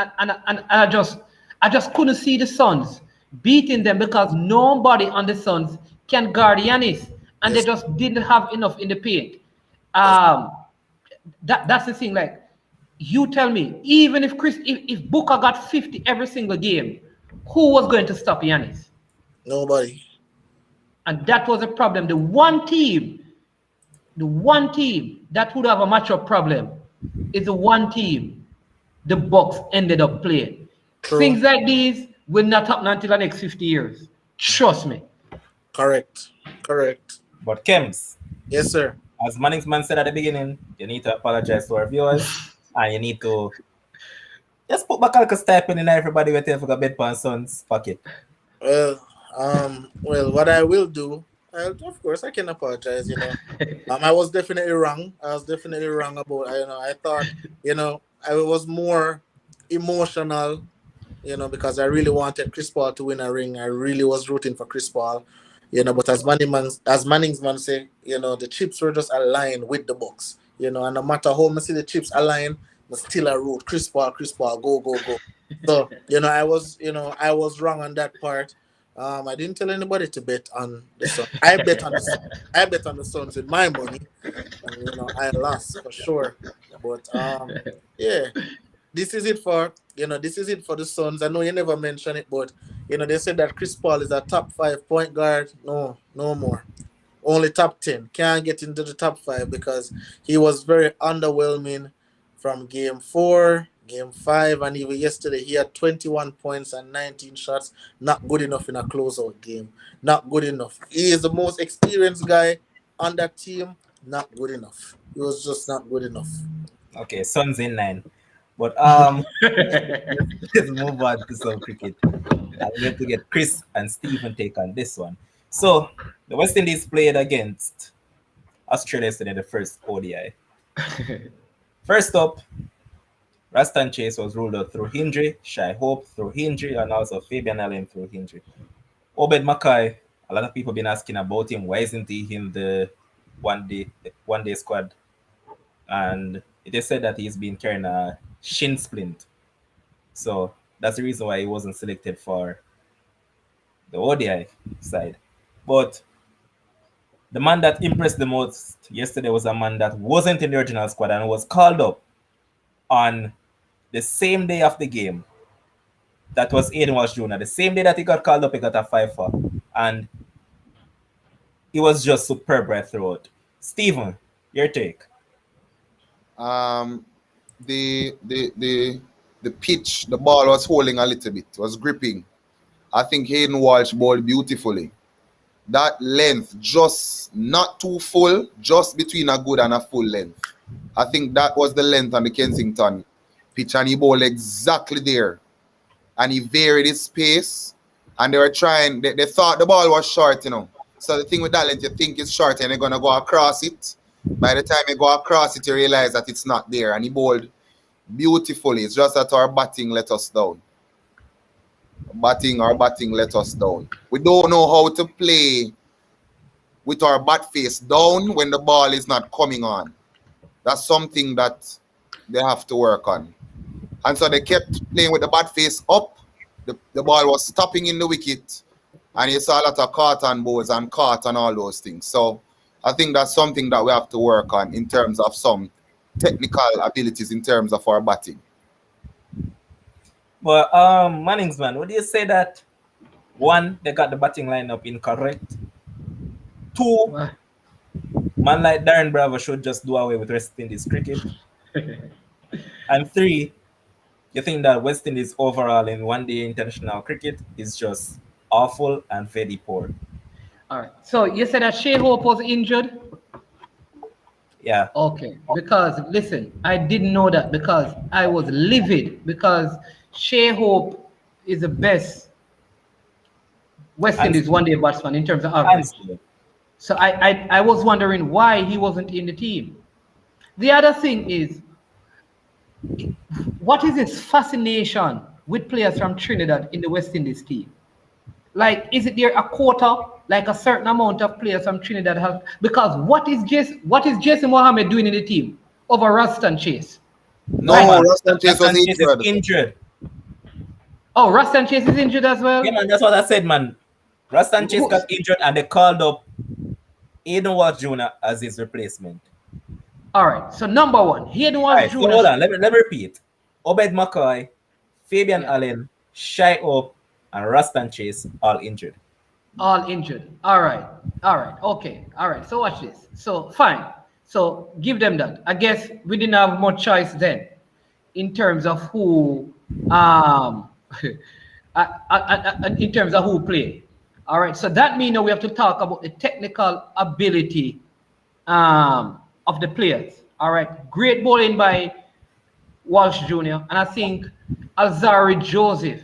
I just couldn't see the Suns beating them because nobody on the Suns can guard Giannis, and they just didn't have enough in the paint. That's the thing. Like, you tell me, even if Booker got 50 every single game, who was going to stop Giannis? Nobody. And that was a problem. The one team that would have a matchup problem is the one team the Bucks ended up playing. True. Things like these will not happen until the next 50 years. Trust me. Correct. But Kems. Yes, sir. As Manningsman said at the beginning, you need to apologize to our viewers and you need to just put back a stipend in everybody with you for a bed pan Suns pocket. Well, what I will do, of course, I can apologize. I was definitely wrong. About. I thought, I was more emotional, because I really wanted Chris Paul to win a ring. I really was rooting for Chris Paul, But as Manningsman say, the chips were just aligned with the Bucks, And no matter how much the chips align, but still I wrote Chris Paul, go, go, go. So, I was wrong on that part. I didn't tell anybody to bet on the Suns. I bet on the Suns. I bet on the Suns with my money, and I lost for sure. But yeah, this is it for the Suns. I know you never mentioned it, but they said that Chris Paul is a top 5 point guard. No, no more. Only top 10. Can't get into the top 5 because he was very underwhelming from game 4, game 5, and even yesterday he had 21 points and 19 shots. Not good enough in a closeout game. Not good enough. He is the most experienced guy on that team. Not good enough. He was just not good enough. Okay, Suns in 9. But let's move on to some cricket. I'm going to get Chris and Stephen take on this one. So the West Indies played against Australia yesterday, the first ODI. First up, Rastan Chase was ruled out through injury, Shai Hope through injury, and also Fabian Allen through injury. Obed Mackay, a lot of people have been asking about him. Why isn't he in the one day squad? And it is said that he's been carrying a shin splint. So that's the reason why he wasn't selected for the ODI side. But the man that impressed the most yesterday was a man that wasn't in the original squad and was called up on the same day of the game. That was Aiden Walsh Jr. The same day that he got called up, he got a 5-4. And he was just superb right throughout. Stephen, your take. The pitch, the ball was holding a little bit, was gripping. I think Hayden Walsh bowled beautifully. That length, just not too full, just between a good and a full length. I think that was the length on the Kensington pitch, and he bowled exactly there. And he varied his pace, and they were trying, they thought the ball was short, So the thing with that length, you think it's short, and they're going to go across it. By the time you go across it, you realize that it's not there, and he bowled beautifully. It's just that our batting let us down. Our batting let us down. We don't know how to play with our bat face down when the ball is not coming on. That's something that they have to work on. And so they kept playing with the bat face up. The ball was stopping in the wicket. And you saw a lot of carton balls and caught and all those things. So I think that's something that we have to work on in terms of some technical abilities in terms of our batting. Well, Manningsman, would you say that 1, they got the batting lineup incorrect? 2, man like Darren Bravo should just do away with West Indies cricket? And 3, you think that West Indies overall in one-day international cricket is just awful and very poor? All right. So you said that Shea Hope was injured? Yeah. Okay. Because, listen, I didn't know that because I was livid because Shea Hope is the best West Indies one-day batsman in terms of average. So I was wondering why he wasn't in the team. The other thing is, what is this fascination with players from Trinidad in the West Indies team? Like, is it there a quota, like a certain amount of players from Trinidad have? Because what is Jason Mohammed doing in the team over Ruston Chase? No, Ruston Chase was injured. Oh, Ruston Chase is injured as well? Yeah, man, that's what I said, man. Ruston Chase got injured and they called up Aiden Walsh Jr. as his replacement. All right, so number 1, Aiden Walsh Jr. So hold on, let me repeat. Obed Mackay, Fabian Allen, Shai Hope, and Ruston Chase all injured. All injured. All right. Okay. All right. So watch this. So fine. So give them that. I guess we didn't have much choice then in terms of who in terms of who play. All right. So that means we have to talk about the technical ability of the players. All right. Great bowling by Walsh Jr. And I think Alzari Joseph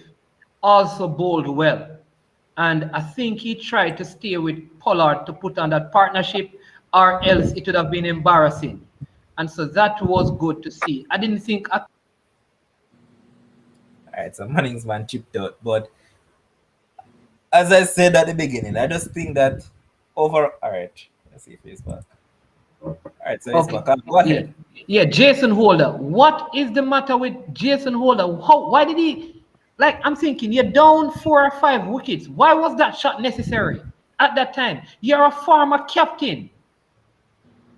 also bowled well. And I think he tried to stay with Pollard to put on that partnership, or else it would have been embarrassing. And so that was good to see. I didn't think... All right, so Manningsman chipped out. But as I said at the beginning, I just think that all right, let's see if he's back. All right, so it's Okay. back. Go ahead. Yeah, Jason Holder. What is the matter with Jason Holder? Why did he, like, I'm thinking, you're down 4 or 5 wickets. Why was that shot necessary at that time? You're a former captain.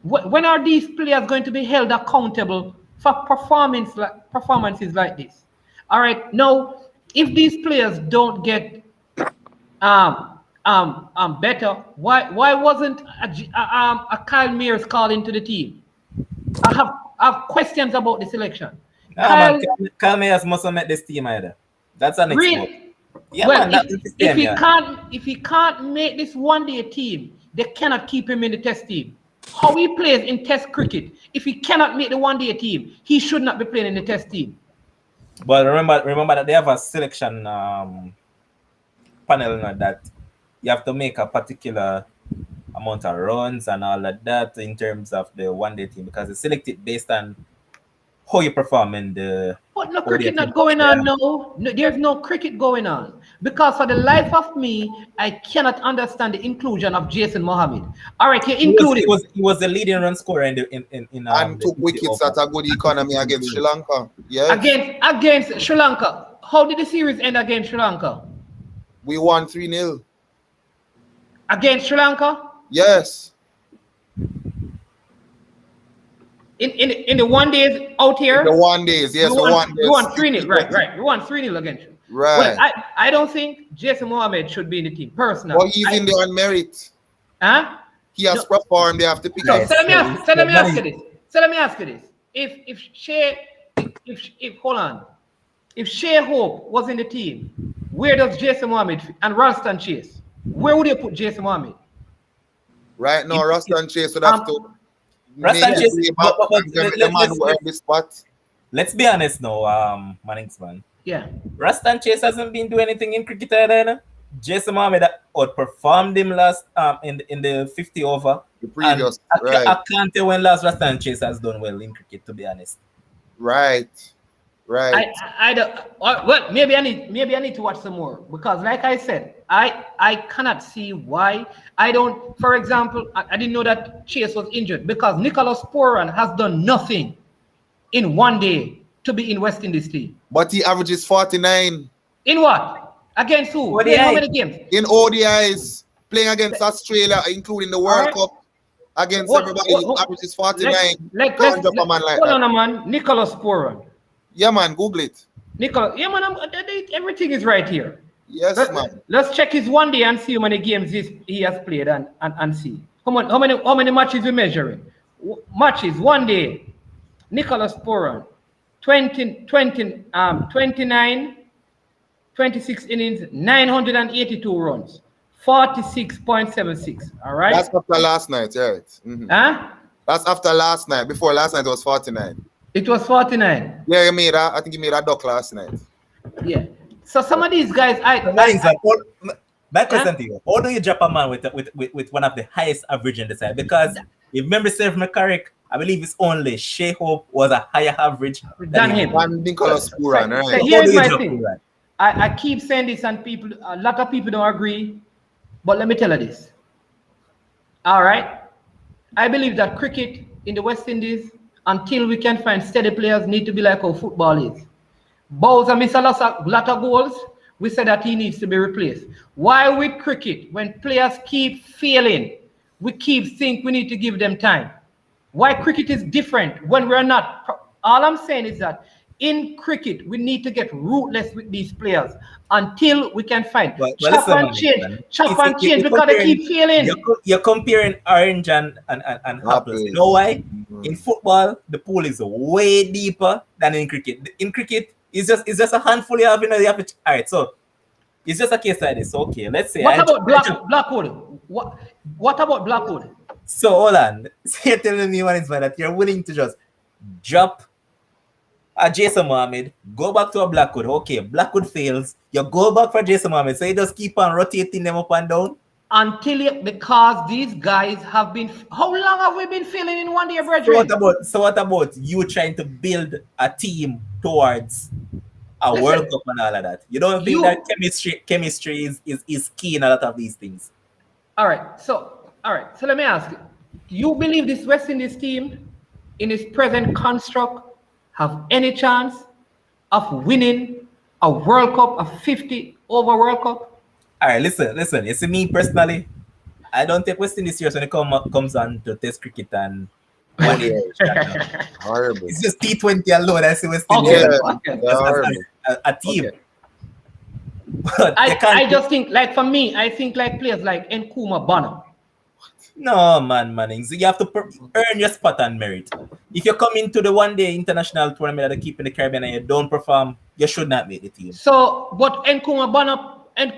When are these players going to be held accountable for performances like this? All right, now, if these players don't get better, why wasn't a Kyle Mears called into the team? I have questions about the selection. Nah, man, Kyle, Kalmeas mustn't met this team either. That's an export. really? Yeah, Well, man, that's his team, yeah. if he can't make this one-day team, they cannot keep him in the test team. How he plays in test cricket, if he cannot make the one-day team, he should not be playing in the test team. But remember that they have a selection panel that you have to make a particular amount of runs and all of that in terms of the one-day team, because they select it based on how you perform in the But no ODI cricket team. not going on no. There's no cricket going on. Because for the life of me, I cannot understand the inclusion of Jason Mohammed. All right, you include him. He was the leading run scorer in And took wickets at a good economy against Sri Lanka. Yes. Against Sri Lanka. How did the series end against Sri Lanka? We won 3-0. Against Sri Lanka? Yes. In the one days out here? The one days, yes, we the one days. We won 3-0, right. We won 3-0 against you. Right. Well, I don't think Jason Mohammed should be in the team, personally. But he's in there on merit. Huh? He has performed, they have to pick Okay, up. so let me ask you this. If hold on. If Shea Hope was in the team, where does Jason Mohammed fit? And Ralston Chase? Where would you put Jason Mohammed? Right now, Ralston Chase would have to Ralston Chase, this spot. Let's be honest now, Mannings man. Yeah. Ralston Chase hasn't been doing anything in cricket either. Jason Mohammed outperformed him last in the 50 over. The previous, and I can't tell when last Ralston Chase has done well in cricket, to be honest. Right. I don't. Well, maybe I need to watch some more, because, like I said, I cannot see why I don't. For example, I didn't know that Chase was injured, because Nicholas Pooran has done nothing in one day to be in West Indies team. But he averages 49. In what? Against who? ODI. How many games? In ODIs, playing against Australia, including the World Cup, against everybody, he averages 49. Hold on a man. Nicholas Pooran. Yeah, man, Google it. Nicholas, yeah, man, everything is right here. Yes, man. Let's check his one day and see how many games he has played and see. How many matches we measuring? Matches, one day. Nicholas Pooran, 29, 26 innings, 982 runs, 46.76. All right? That's after last night, right? Mm-hmm. Huh? That's after last night. Before last night, it was 49. It was 49. Yeah, you made that. I think you made a duck last night. Yeah. So some of these guys, My question to you: how do you drop a man with one of the highest average in the side? Because if memory serves me correct, I believe it's only Shea Hope was a higher average than him. And Nicholas Pooran, right? So here's my thing. I keep saying this, and a lot of people don't agree, but let me tell you this. All right, I believe that cricket in the West Indies, until we can find steady players, need to be like how football is. Bowser missed a lot of goals. We said that he needs to be replaced. Why with cricket, when players keep failing, we keep think we need to give them time? Why cricket is different when we're not? All I'm saying is that in cricket, we need to get ruthless with these players until we can find chop and change because they keep failing. You're comparing orange and apples. You know why? In football, the pool is way deeper than in cricket. In cricket, it's just a handful you have. All right, so it's just a case like this. Okay, let's say. What about Blackwood? What about Blackwood? So hold on. So you're telling me, that you're willing to just drop a Jason Mohammed, go back to a Blackwood. Okay, Blackwood fails. You go back for Jason Mohammed. So you just keep on rotating them up and down? Because these guys have been. How long have we been failing in one day, brethren? So what about you trying to build a team towards a World Cup and all of that? You don't think that chemistry is key in a lot of these things? All right. So let me ask you. You believe this West Indies team, in its present construct, have any chance of winning a World Cup, a 50 over World Cup? All right, listen. You see me personally, I don't take West Indies serious when it comes on to Test cricket and one day ODI. international. Horrible. It's just T20 alone. I see West Indies Okay, Yeah, okay, they're horrible. as a team. okay. But you can't. I just think, like for me, I think like players like Nkuma Bonner. No, man. You have to earn your spot and merit. If you come into the one day international tournament that they keep in the Caribbean and you don't perform, you should not make the team. So, but Nkuma Bonner He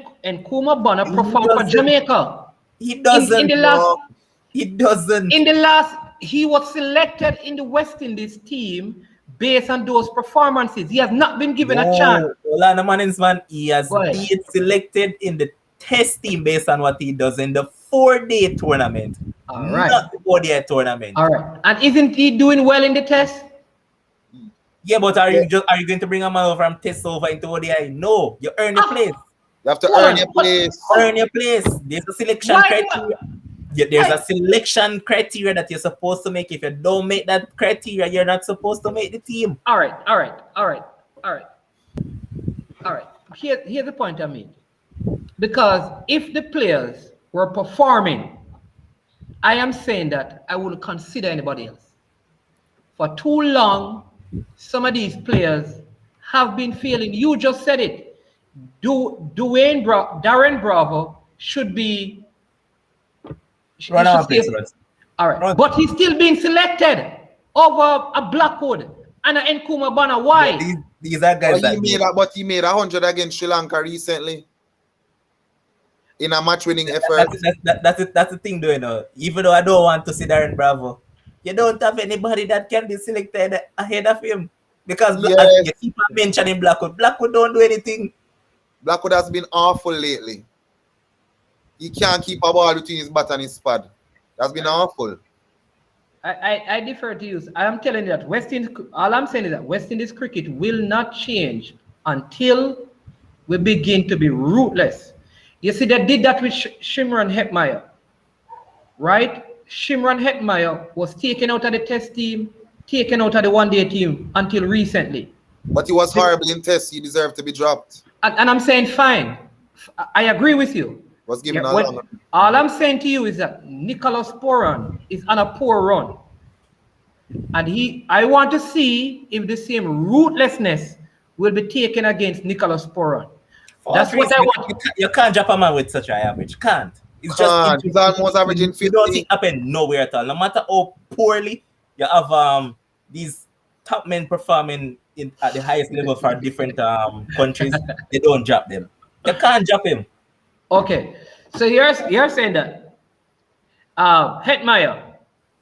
performed for doesn't. Jamaica. He doesn't. In the last, He doesn't. in the last, he was selected in the West Indies team based on those performances. He has not been given a chance. Orlando Mannings, man, he has Go ahead. been selected in the test team based on what he does in the 4-day tournament. All right. Not the ODI tournament. All right. And isn't he doing well in the test? Yeah, but are you going to bring a man over from test over into ODI? No, you earn your place. You have to Hold earn on. your place. Earn your place. There's a selection Why- criteria. Yeah, there's a selection criteria that you're supposed to make. If you don't make that criteria, you're not supposed to make the team. All right. Here's the point I made. Because if the players were performing, I am saying that I wouldn't consider anybody else. For too long, some of these players have been failing. You just said it. Darren Bravo should be. Run he our should place, stay- Russ. All right, Run. but he's still being selected over a Blackwood and an Nkuma Bonner. Why? These are guys But he made 100 against Sri Lanka recently in a match-winning effort. That's the thing, though. You know, even though I don't want to see Darren Bravo, you don't have anybody that can be selected ahead of him because Yes. you keep on mentioning Blackwood. Blackwood don't do anything. Blackwood has been awful lately. He can't keep a ball between his bat and his pad. That's been awful. I defer to you. I am telling you that all I'm saying is that West Indies cricket will not change until we begin to be ruthless. You see, they did that with Shimron Hetmeyer, right? Shimron Hetmeyer was taken out of the test team, taken out of the one-day team until recently. But he was horrible in tests. He deserved to be dropped. And I'm saying, fine. I agree with you. Was given Yeah, a long. all I'm saying to you is that Nicholas Poran is on a poor run. And I want to see if the same ruthlessness will be taken against Nicholas Poran. That's what I want. You can't drop a man with such a average. Can't. It's Can't. just He's almost averaging You don't 50. think happen nowhere at all. No matter how poorly you have these top men performing at the highest level for different countries, they don't drop them. You can't drop him. Okay. So you're saying that Hetmeyer,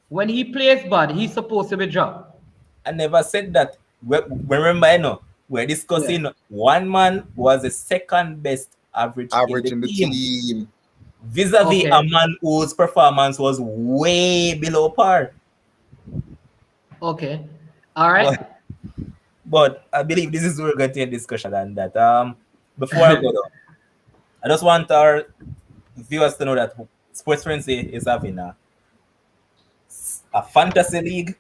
when he plays bad, he's supposed to be dropped. I never said that. Remember, I know we're discussing one man was the second best average Average in the team. team. Vis-a-vis Okay. a man whose performance was way below par. Okay. All right. But I believe this is where we're going to end discussion on that. Before I go down, I just want our viewers to know that Sports Frenzzyy is having a fantasy league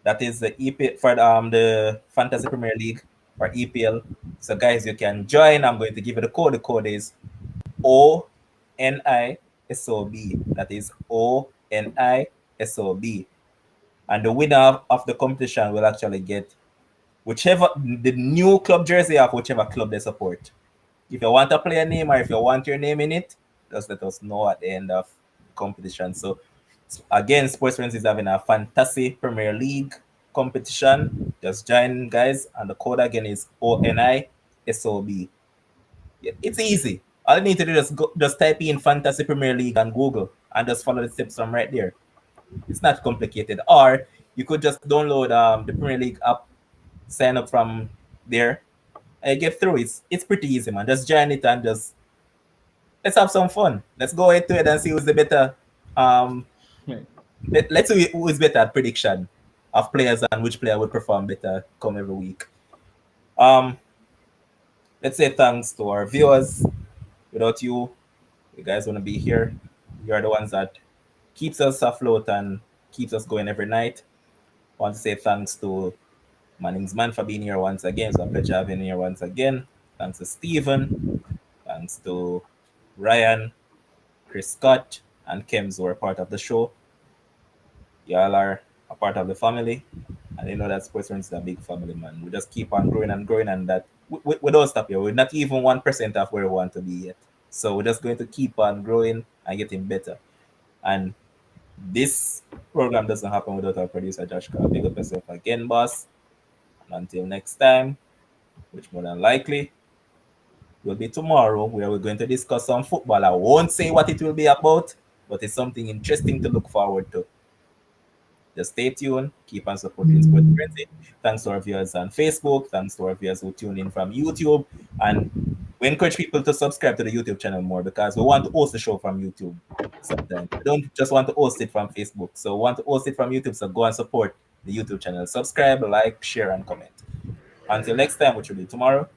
that is the EP for the Fantasy Premier League or EPL. So guys, you can join. I'm going to give you the code. The code is ONISOB. That is ONISOB. And the winner of the competition will actually get the new club jersey of whichever club they support. If you want a player name or if you want your name in it, just let us know at the end of the competition. So again, Sports Friends is having a Fantasy Premier League competition. Just join, guys, and the code again is ONISOB. Yeah, it's easy. All you need to do is just type in Fantasy Premier League on Google and just follow the steps from right there. It's not complicated. Or you could just download the Premier League app, sign up from there, and get through. It's pretty easy, man. Just join it and just let's have some fun. Let's go into it and see who's the better. Let's see who is better at prediction of players and which player would perform better come every week. Let's say thanks to our viewers. Without you, you guys want to be here. You are the ones that keeps us afloat and keeps us going every night. I want to say thanks to Manningsman for being here once again. It's a pleasure having you here once again. Thanks to Stephen. Thanks to Ryan, Chris Scott, and Kems who are part of the show. Y'all are a part of the family. And you know that Sports Friends is a big family, man. We just keep on growing and growing, and that we don't stop here. We're not even 1% of where we want to be yet. So we're just going to keep on growing and getting better. And this program doesn't happen without our producer Josh Carl. Big up yourself again, boss. And until next time, which more than likely will be tomorrow, where we're going to discuss some football. I won't say what it will be about, but it's something interesting to look forward to. Just stay tuned. Keep on supporting Sports Frenzy. Thanks to our viewers on Facebook. Thanks to our viewers who tune in from YouTube. And we encourage people to subscribe to the YouTube channel more because we want to host the show from YouTube sometimes. We don't just want to host it from Facebook. So we want to host it from YouTube. So go and support the YouTube channel. Subscribe, like, share, and comment. Until next time, which will be tomorrow.